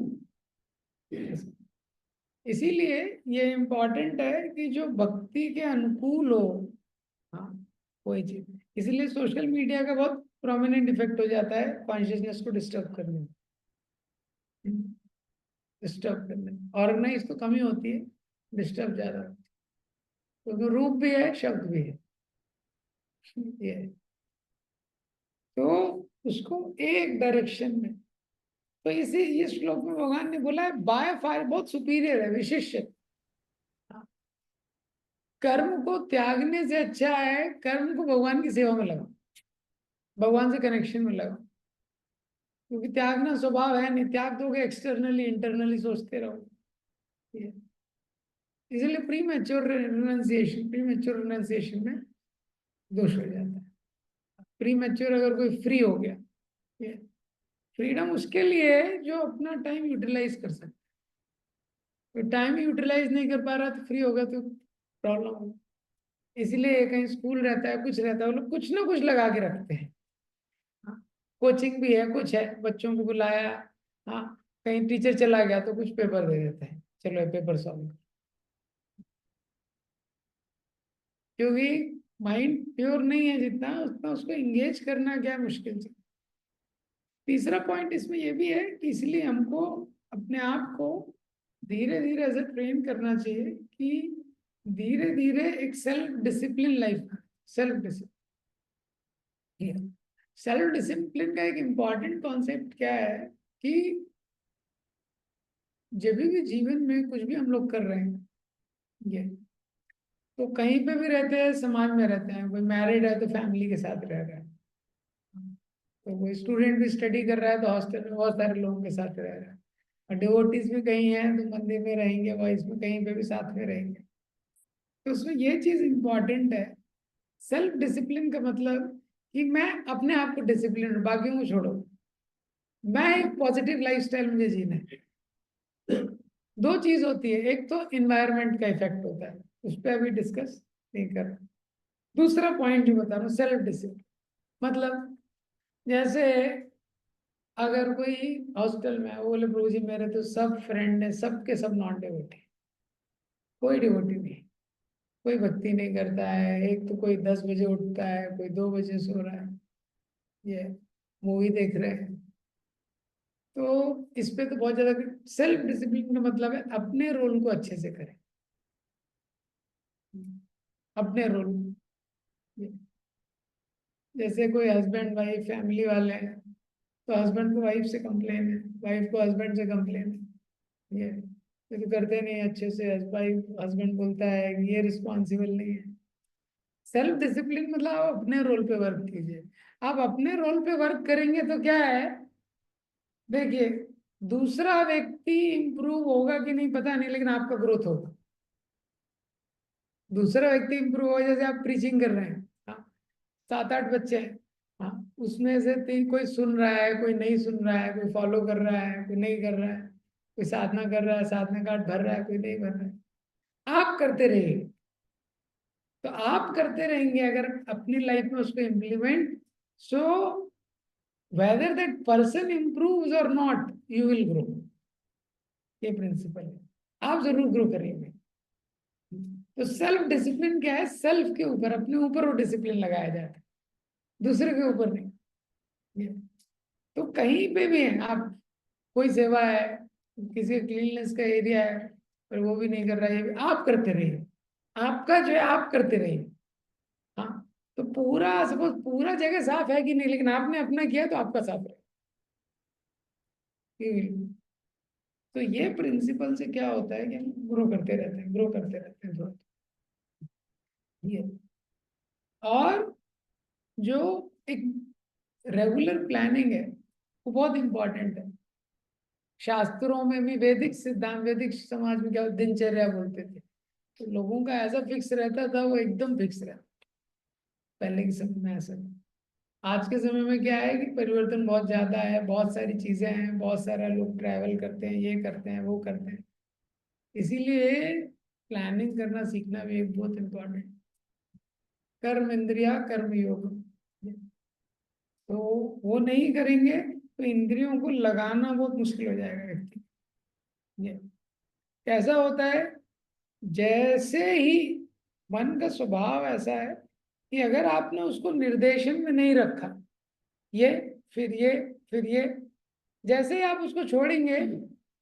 इसीलिए ये इम्पोर्टेंट है कि जो भक्ति के अनुकूल हो, हाँ, कोई चीज। इसीलिए सोशल मीडिया का बहुत प्रोमिनेंट इफेक्ट हो जाता है कॉन्शियसनेस को डिस्टर्ब करने में, डिस्टर्ब करने में। ऑर्गेनाइज तो कमी होती है, डिस्टर्ब ज्यादा होती है, क्योंकि रूप भी है, शब्द भी है। ये है। तो उसको एक डायरेक्शन में, तो इसी ये श्लोक में भगवान ने बोला है, बाय फायर बहुत सुपीरियर है, विशिष्ट। कर्म को त्यागने से अच्छा है कर्म को भगवान की सेवा में लगाओ, भगवान से कनेक्शन में लगाओ, क्योंकि त्यागना स्वभाव है नहीं, त्याग दोगे एक्सटर्नली इंटरनली सोचते रहो। ये इसलिए प्री मैच्योर रिनंसिएशन में दोष हो जाता है। प्री मैच्योर अगर कोई फ्री हो गया, ये फ्रीडम उसके लिए है जो अपना टाइम यूटिलाइज कर सकता है। टाइम यूटिलाइज नहीं कर पा रहा तो फ्री होगा तो प्रॉब्लम होगा। इसलिए कहीं स्कूल रहता है, कुछ रहता है, वो लोग कुछ ना कुछ लगा के रखते हैं। हाँ, कोचिंग भी है, कुछ है, बच्चों को बुलाया, हाँ, कहीं टीचर चला गया तो कुछ पेपर दे देते हैं, चलो पेपर सॉल्व। क्योंकि माइंड प्योर नहीं है जितना, उतना उसको एंगेज करना क्या मुश्किल से। तीसरा पॉइंट इसमें यह भी है कि इसलिए हमको अपने आप को धीरे धीरे ऐसे ट्रेन करना चाहिए कि धीरे धीरे एक self discipline life, self discipline, self discipline का एक इम्पॉर्टेंट कॉन्सेप्ट क्या है कि जब भी जीवन में कुछ भी हम लोग कर रहे हैं, ये तो कहीं पे भी रहते हैं, समाज में रहते हैं, कोई मैरिड है तो फैमिली के साथ रह रहा है, तो कोई स्टूडेंट भी स्टडी कर रहा है तो हॉस्टल में बहुत सारे लोगों के साथ रह रहा है, और डिवोटीज भी कहीं हैं तो मंदिर में रहेंगे, वॉइस में कहीं पे भी साथ में रहेंगे। तो उसमें ये चीज इंपॉर्टेंट है, सेल्फ डिसिप्लिन का मतलब कि मैं अपने आप को डिसिप्लिन, बाकियों को छोड़ो, मैं एक पॉजिटिव लाइफस्टाइल मुझे जीना है। दो चीज होती है, एक तो इन्वायरमेंट का इफेक्ट होता है, उस पर अभी डिस्कस नहीं कर रहा। दूसरा पॉइंट ही बता रहा हूँ, सेल्फ डिसिप्लिन मतलब जैसे अगर कोई हॉस्टल में है, वो बोले प्रभु जी मेरे तो सब फ्रेंड है, सबके सब नॉन डिवोटी, कोई डिवोटी नहीं, कोई भक्ति नहीं करता है, एक तो कोई 10 बजे उठता है, कोई 2 बजे सो रहा है, ये मूवी देख रहे हैं। तो इस पे तो बहुत ज्यादा सेल्फ डिसिप्लिन का मतलब है अपने रोल को अच्छे से करें, अपने रोल। जैसे कोई हस्बैंड वाइफ फैमिली वाले हैं, तो हस्बैंड को वाइफ से कंप्लेन है, वाइफ को हस्बैंड से कंप्लेन है, ये तो करते नहीं अच्छे से, वाइफ हस्बैंड बोलता है कि ये रिस्पॉन्सिबल नहीं है। सेल्फ डिसिप्लिन मतलब आप अपने रोल पे वर्क कीजिए। आप अपने रोल पे वर्क करेंगे तो क्या है, देखिए, दूसरा व्यक्ति इंप्रूव होगा कि नहीं पता नहीं, लेकिन आपका ग्रोथ होगा। दूसरा व्यक्ति इंप्रूव होगा, जैसे आप प्रीचिंग कर रहे हैं, हाँ, 7-8 बच्चे हैं, हाँ, उसमें से 3 कोई सुन रहा है, कोई नहीं सुन रहा है, कोई फॉलो कर रहा है, कोई नहीं कर रहा है, कोई साधना कर रहा है, साधना कार्ड भर रहा है, कोई नहीं भर रहा है। आप करते रहिए, तो आप करते रहेंगे अगर अपनी लाइफ में उसको implement, so whether that person improves और नॉट, यू विल ग्रो। ये प्रिंसिपल है, आप जरूर ग्रो करेंगे। तो सेल्फ डिसिप्लिन क्या है, सेल्फ के ऊपर, अपने ऊपर वो डिसिप्लिन लगाया जाता है, दूसरे के ऊपर नहीं। ये तो कहीं पे भी है आप, कोई सेवा है, किसी क्लीननेस का एरिया है पर वो भी नहीं कर रहा है, ये भी आप करते रहिए, आपका जो है आप करते रहिए। हाँ, तो पूरा सपोज पूरा जगह साफ है कि नहीं, लेकिन आपने अपना किया तो आपका साफ रहे। तो ये प्रिंसिपल से क्या होता है कि हम ग्रो करते रहते हैं, ग्रो करते रहते हैं थोड़ा, ये। और जो एक रेगुलर प्लानिंग है वो बहुत इंपॉर्टेंट है। शास्त्रों में भी वैदिक सिद्धांत, वैदिक समाज में क्या दिनचर्या बोलते थे, तो लोगों का ऐसा फिक्स रहता था, वो एकदम फिक्स रहता। पहले के समय में ऐसा नहीं। आज के समय में क्या है कि परिवर्तन बहुत ज्यादा है, बहुत सारी चीजें हैं, बहुत सारा लोग ट्रैवल करते हैं, ये करते हैं, वो करते हैं, इसीलिए प्लानिंग करना सीखना भी एक बहुत इम्पोर्टेंट। कर्म इंद्रिया कर्म योग, तो वो नहीं करेंगे तो इंद्रियों को लगाना बहुत मुश्किल हो जाएगा व्यक्ति। ये कैसा होता है, जैसे ही मन का स्वभाव ऐसा है कि अगर आपने उसको निर्देशन में नहीं रखा, ये फिर ये फिर ये, जैसे ही आप उसको छोड़ेंगे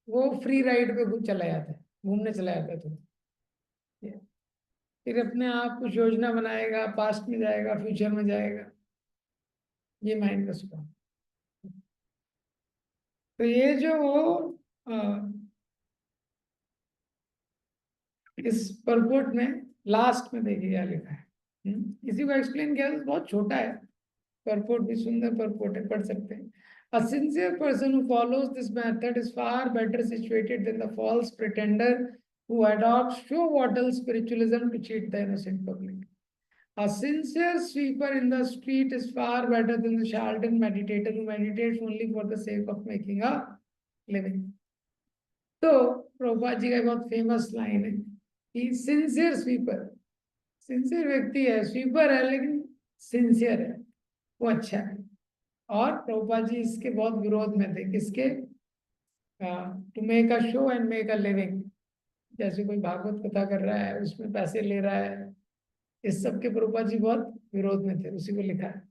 वो फ्री राइड पे चला जाता है, घूमने चला जाता है। तो ये फिर अपने आप कुछ योजना बनाएगा, पास्ट में जाएगा, फ्यूचर में जाएगा, ये माइंड का स्वभाव। तो ये जो अ, इस परपोर्ट में लास्ट में देखिए क्या लिखा है। इसी को एक्सप्लेन किया तो बहुत छोटा है, परपोर्ट भी सुंदर परपोर्ट है, पढ़ सकते हैं। A sincere person who follows this method is far better situated than the false pretender who adopts show wattle spiritualism to cheat the innocent public. A sincere sweeper in the street is far better than the charlatan meditator who meditates only for the sake of making a living. तो प्रभुपाद जी का बहुत famous line है कि sincere sweeper, sincere व्यक्ति है, sweeper है लेकिन sincere है, वो अच्छा है। और प्रभुपाद जी इसके बहुत विरोध में थे, किसके? To make a show and make a living. जैसे कोई भागवत कथा कर रहा है, उसमें पैसे ले रहा है, इस सब के प्रभुपाद जी बहुत विरोध में थे, उसी को लिखा है।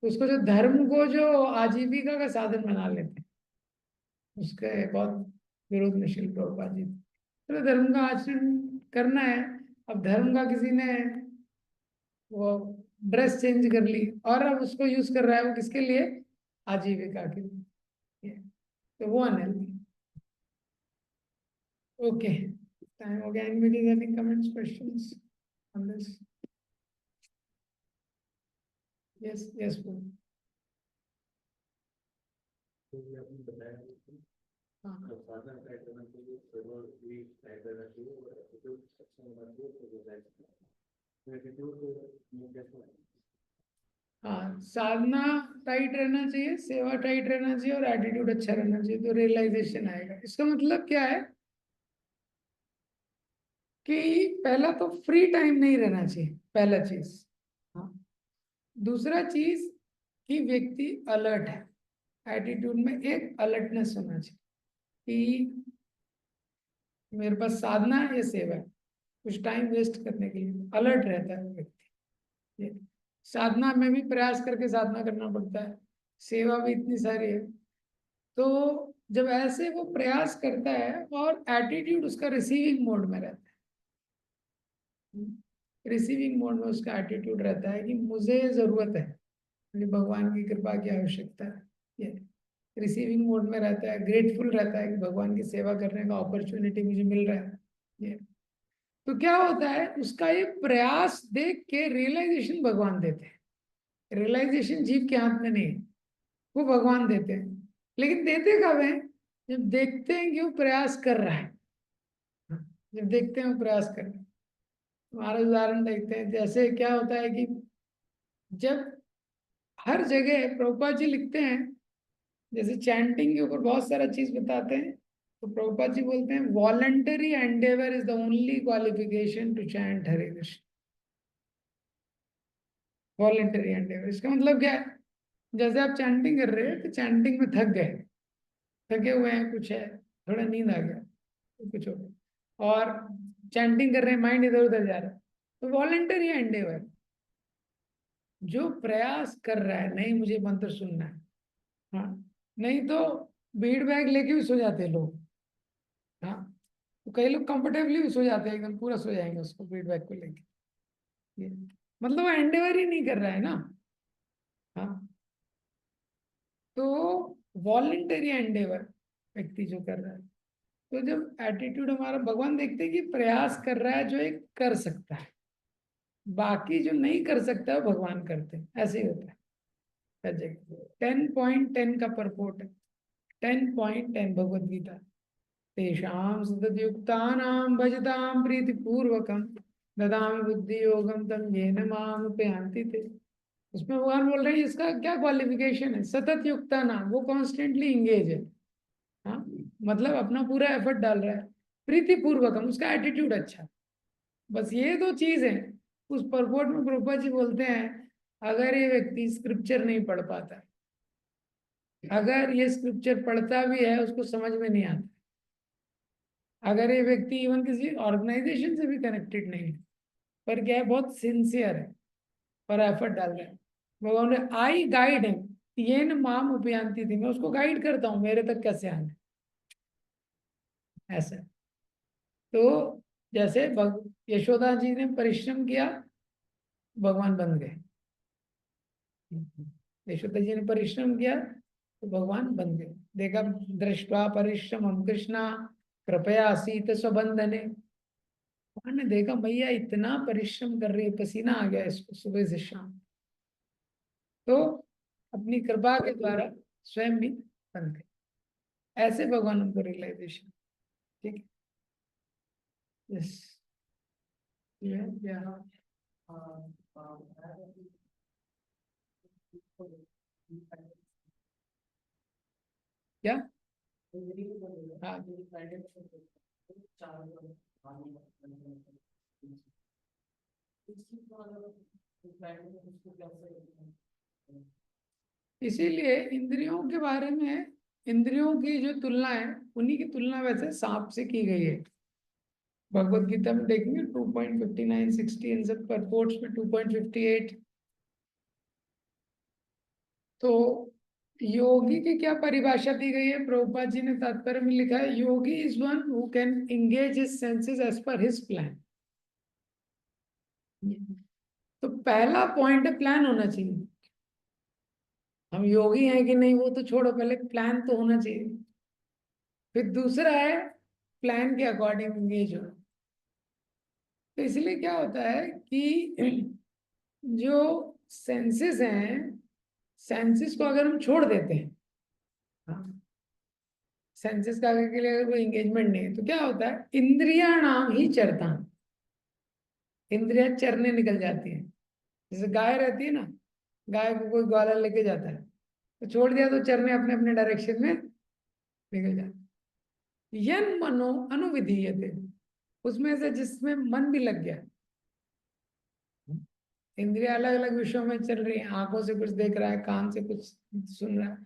उसको जो धर्म को जो आजीविका का साधन बना लेते हैं, उसके बहुत विरोध में शिल प्रभुपाद जी थे। तो धर्म का आचरण करना है। अब धर्म का किसी ने वो ड्रेस चेंज कर ली और अब उसको यूज कर रहा है, वो किसके लिए? आजीविका के लिए, तो वो अनहेल्दी। ओके, टाइम हो गया। Anybody any comments, questions on this? Yes yes बोल। हाँ, साधना टाइट रहना चाहिए, सेवा टाइट रहना चाहिए और एटीट्यूड अच्छा रहना चाहिए, तो रियलाइजेशन आएगा। इसका मतलब क्या है कि पहला तो फ्री टाइम नहीं रहना चाहिए, पहला चीज। हाँ, दूसरा चीज कि व्यक्ति अलर्ट है, एटीट्यूड में एक अलर्टनेस होना चाहिए कि मेरे पास साधना है या सेवा है, कुछ टाइम वेस्ट करने के लिए अलर्ट रहता है व्यक्ति। ये साधना में भी प्रयास करके साधना करना पड़ता है, सेवा भी इतनी सारी है। तो जब ऐसे वो प्रयास करता है और एटीट्यूड उसका रिसीविंग मोड में रहता है, रिसीविंग मोड में उसका एटीट्यूड रहता है कि मुझे जरूरत है, मुझे भगवान की कृपा की आवश्यकता है, ये रिसीविंग मोड में रहता है, ग्रेटफुल रहता है कि भगवान की सेवा करने का अपॉर्चुनिटी मुझे मिल रहा है। ये तो क्या होता है, उसका ये प्रयास देख के रियलाइजेशन भगवान देते हैं। रियलाइजेशन जीव के हाथ में नहीं है, वो भगवान देते हैं। लेकिन देते कब है? जब देखते हैं कि वो प्रयास कर रहा है, जब देखते हैं वो प्रयास कर रहा है। हमारा उदाहरण देखते हैं, जैसे क्या होता है कि जब हर जगह प्रभुपाद जी लिखते हैं, जैसे चैंटिंग के ऊपर बहुत सारा चीज बताते हैं, तो प्रभुपाद जी बोलते हैं voluntary endeavour is the only qualification to chant Hare Krishna. Voluntary endeavour, इसका मतलब क्या है? जैसे आप चैंटिंग कर रहे हैं तो चैंटिंग में थक गए, थके हुए हैं, कुछ है, थोड़ा नींद आ गया, तो कुछ हो गया, और चैंटिंग कर रहे हैं, माइंड इधर उधर जा रहा है, तो वॉलंटरी एंडेवर, जो प्रयास कर रहा है, नहीं मुझे मंत्र सुनना है। हाँ, नहीं तो बीड बैग लेके भी सो जाते हैं लोग। हाँ, तो कई लोग कंफर्टेबली भी सो जाते हैं, एकदम पूरा सो जाएंगे उसको बीड बैग को लेके। ये मतलब वो एंडेवर ही नहीं कर रहा है ना। हाँ, तो वॉलंटरी एंडेवर व्यक्ति जो कर रहा है, तो जब एटीट्यूड हमारा, भगवान देखते हैं कि प्रयास कर रहा है जो एक कर सकता है, बाकी जो नहीं कर सकता है भगवान करते हैं, ऐसे ही होता है। 10.10 का परपोर्ट है, 10.10 भगवद गीता। तेषां सततयुक्तानां भजतां प्रीतिपूर्वकं ददामि बुद्धि योगम तम येन मामुपयान्ति ते। उसमें भगवान बोल रहे हैं इसका क्या क्वालिफिकेशन है? सतत युक्ता नाम, वो कॉन्स्टेंटली इंगेज है। हाँ, मतलब अपना पूरा एफर्ट डाल रहा है, प्रीति पूर्वकम, उसका एटीट्यूड अच्छा है। बस ये दो चीज है। उस परपोर्ट में प्रभुपाद जी बोलते हैं, अगर ये व्यक्ति स्क्रिप्चर नहीं पढ़ पाता, अगर ये स्क्रिप्चर पढ़ता भी है उसको समझ में नहीं आता, अगर ये व्यक्ति इवन किसी ऑर्गेनाइजेशन से भी कनेक्टेड नहीं है, पर क्या है, बहुत सिंसियर है और एफर्ट डाल रहा है, भगवान ने आई गाइड है, ये न माम उपयांति थी, मैं उसको गाइड करता हूँ मेरे तक कैसे आना है, ऐसा। तो जैसे यशोदा जी ने परिश्रम किया, भगवान बन गए। यशोदा जी ने परिश्रम किया तो भगवान बन गए। देखा, दृष्टवा परिश्रम कृष्णा कृपया सीत स्वबंधने। मैंने देखा मैया इतना परिश्रम कर रही है, पसीना आ गया इसको सुबह से शाम, तो अपनी कृपा के द्वारा स्वयं भी बन गए। ऐसे भगवान हमको रियलाइजेशन। ठीक है, यस, क्या क्या हाँ, इसीलिए इंद्रियों के बारे में, इंद्रियों की जो तुलना है, उन्हीं की तुलना वैसे सांप से की गई है। भगवत गीता में देखेंगे 2.59 60, इन सब परपोर्ट्स में 2.58। तो योगी की क्या परिभाषा दी गई है, प्रभुपाद जी ने तात्पर्य में लिखा है, yogi is one who can engage his senses as per his plan. तो पहला पॉइंट है प्लान होना चाहिए। हम योगी हैं कि नहीं वो तो छोड़ो, पहले प्लान तो होना चाहिए। फिर दूसरा है प्लान के अकॉर्डिंग एंगेज हो। तो इसलिए क्या होता है कि जो सेंसेस हैं, सेंसेस को अगर हम छोड़ देते हैं, हाँ, सेंसेस का के लिए अगर कोई एंगेजमेंट नहीं है, तो क्या होता है, इंद्रिया नाम ही चरता, इंद्रिया चरने निकल जाती है। जैसे गाय रहती है ना, गाय को कोई ग्वाला लेके जाता है, तो छोड़ दिया तो चरने अपने अपने डायरेक्शन में निकल जाते। यन मनो अनुविधीयते, उसमें से जिसमें मन भी लग गया, इंद्रिया अलग अलग विषयों में चल रही है, आंखों से कुछ देख रहा है, कान से कुछ सुन रहा है,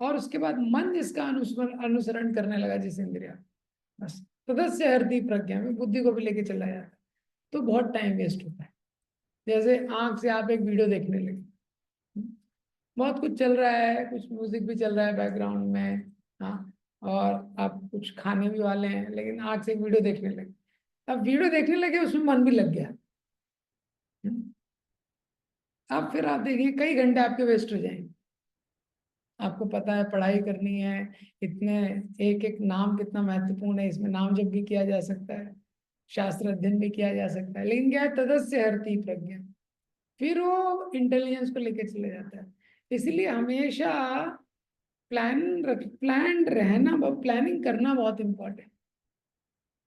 और उसके बाद मन जिसका अनुसरण करने लगा, जिस इंद्रिया, बस तदस्य हरति प्रज्ञा में बुद्धि को भी लेके चला जाता है, तो बहुत टाइम वेस्ट होता है। जैसे आंख से आप एक वीडियो देखने लगे, बहुत कुछ चल रहा है, कुछ म्यूजिक भी चल रहा है बैकग्राउंड में, हाँ, और आप कुछ खाने भी वाले हैं, लेकिन आंख से एक वीडियो देखने लगे, अब वीडियो देखने लगे उसमें मन भी लग गया, अब फिर आप देखिए कई घंटे आपके वेस्ट हो जाएंगे। आपको पता है पढ़ाई करनी है, इतने, एक एक नाम कितना महत्वपूर्ण है, इसमें नाम जप भी किया जा सकता है, शास्त्र अध्ययन भी किया जा सकता है, लेकिन क्या है, तदस्य हरति प्रज्ञा, फिर वो इंटेलिजेंस को लेके चले जाता है। इसलिए हमेशा प्लान रहना, प्लानिंग करना बहुत इम्पोर्टेंट।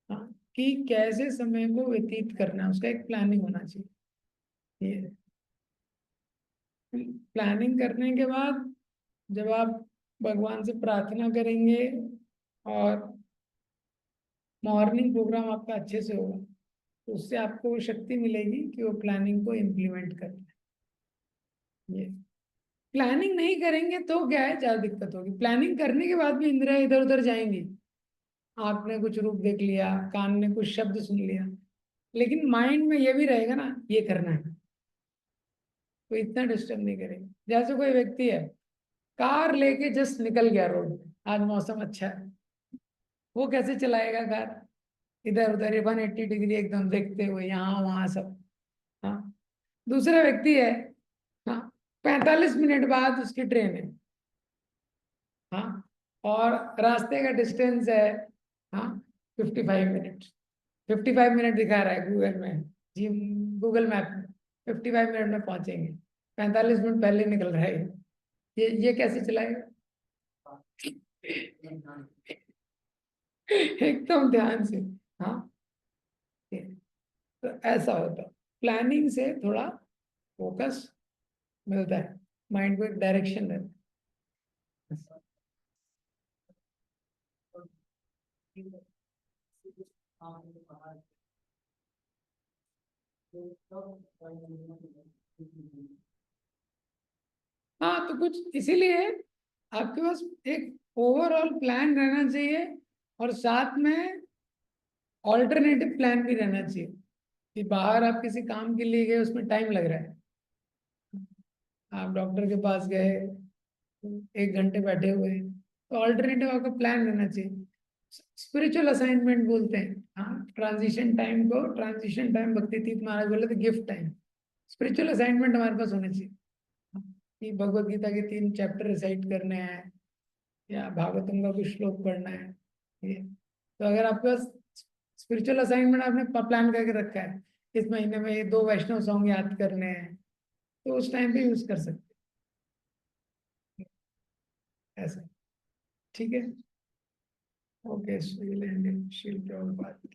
हाँ, कि कैसे समय को व्यतीत करना है, उसका एक प्लानिंग होना चाहिए। ये प्लानिंग करने के बाद जब आप भगवान से प्रार्थना करेंगे और मॉर्निंग प्रोग्राम आपका अच्छे से होगा, तो उससे आपको वो शक्ति मिलेगी कि वो प्लानिंग को इम्प्लीमेंट करना है। ये प्लानिंग नहीं करेंगे तो क्या है, ज्यादा दिक्कत होगी। प्लानिंग करने के बाद भी इंद्रियां इधर उधर जाएंगी, आंख ने कुछ रूप देख लिया, कान ने कुछ शब्द सुन लिया, लेकिन माइंड में ये भी रहेगा ना, ये करना है, तो इतना डिस्टर्ब नहीं करेंगे। जैसे कोई व्यक्ति है, कार लेके जस्ट निकल गया रोड पे, आज मौसम अच्छा है, वो कैसे चलाएगा कार, इधर उधर 180 डिग्री एकदम देखते हुए, यहाँ वहां सब, हाँ। दूसरा व्यक्ति है, हाँ, 45 मिनट बाद उसकी ट्रेन है, हाँ, और रास्ते का डिस्टेंस है, हाँ, 55 मिनट, 55 मिनट दिखा रहा है गूगल में, जी, गूगल मैप में 55 मिनट में पहुंचेंगे, 45 मिनट पहले निकल रहा है, ये कैसे चलाएगा? एकदम ध्यान से, हाँ। तो ऐसा होता है, प्लानिंग से थोड़ा फोकस मिलता है, माइंड को एक डायरेक्शन रहता है। हाँ, तो कुछ इसीलिए आपके पास एक ओवरऑल प्लान रहना चाहिए, और साथ में ऑल्टरनेटिव प्लान भी रहना चाहिए, कि बाहर आप किसी काम के लिए गए, उसमें टाइम लग रहा है, आप डॉक्टर के पास गए, 1 घंटे बैठे हुए हैं, तो ऑल्टरनेटिव आपका प्लान रहना चाहिए। स्पिरिचुअल असाइनमेंट बोलते हैं, हाँ, ट्रांजिशन टाइम को, ट्रांजिशन टाइम भक्ति तीर्थ महाराज बोले थे गिफ्ट टाइम, स्पिरिचुअल असाइनमेंट हमारे पास होने चाहिए, कि भगवत गीता के 3 चैप्टर रिसाइट करने हैं, या भागवतम का कुछ श्लोक पढ़ना है, ये, तो अगर आपके पास स्पिरिचुअल असाइनमेंट आपने प्लान करके रखा है, इस महीने में ये 2 वैष्णव सॉन्ग याद करने हैं, तो उस टाइम पे यूज कर सकते हैं ऐसा। ठीक है। ओके, शील एंड शील प्रभुपाद।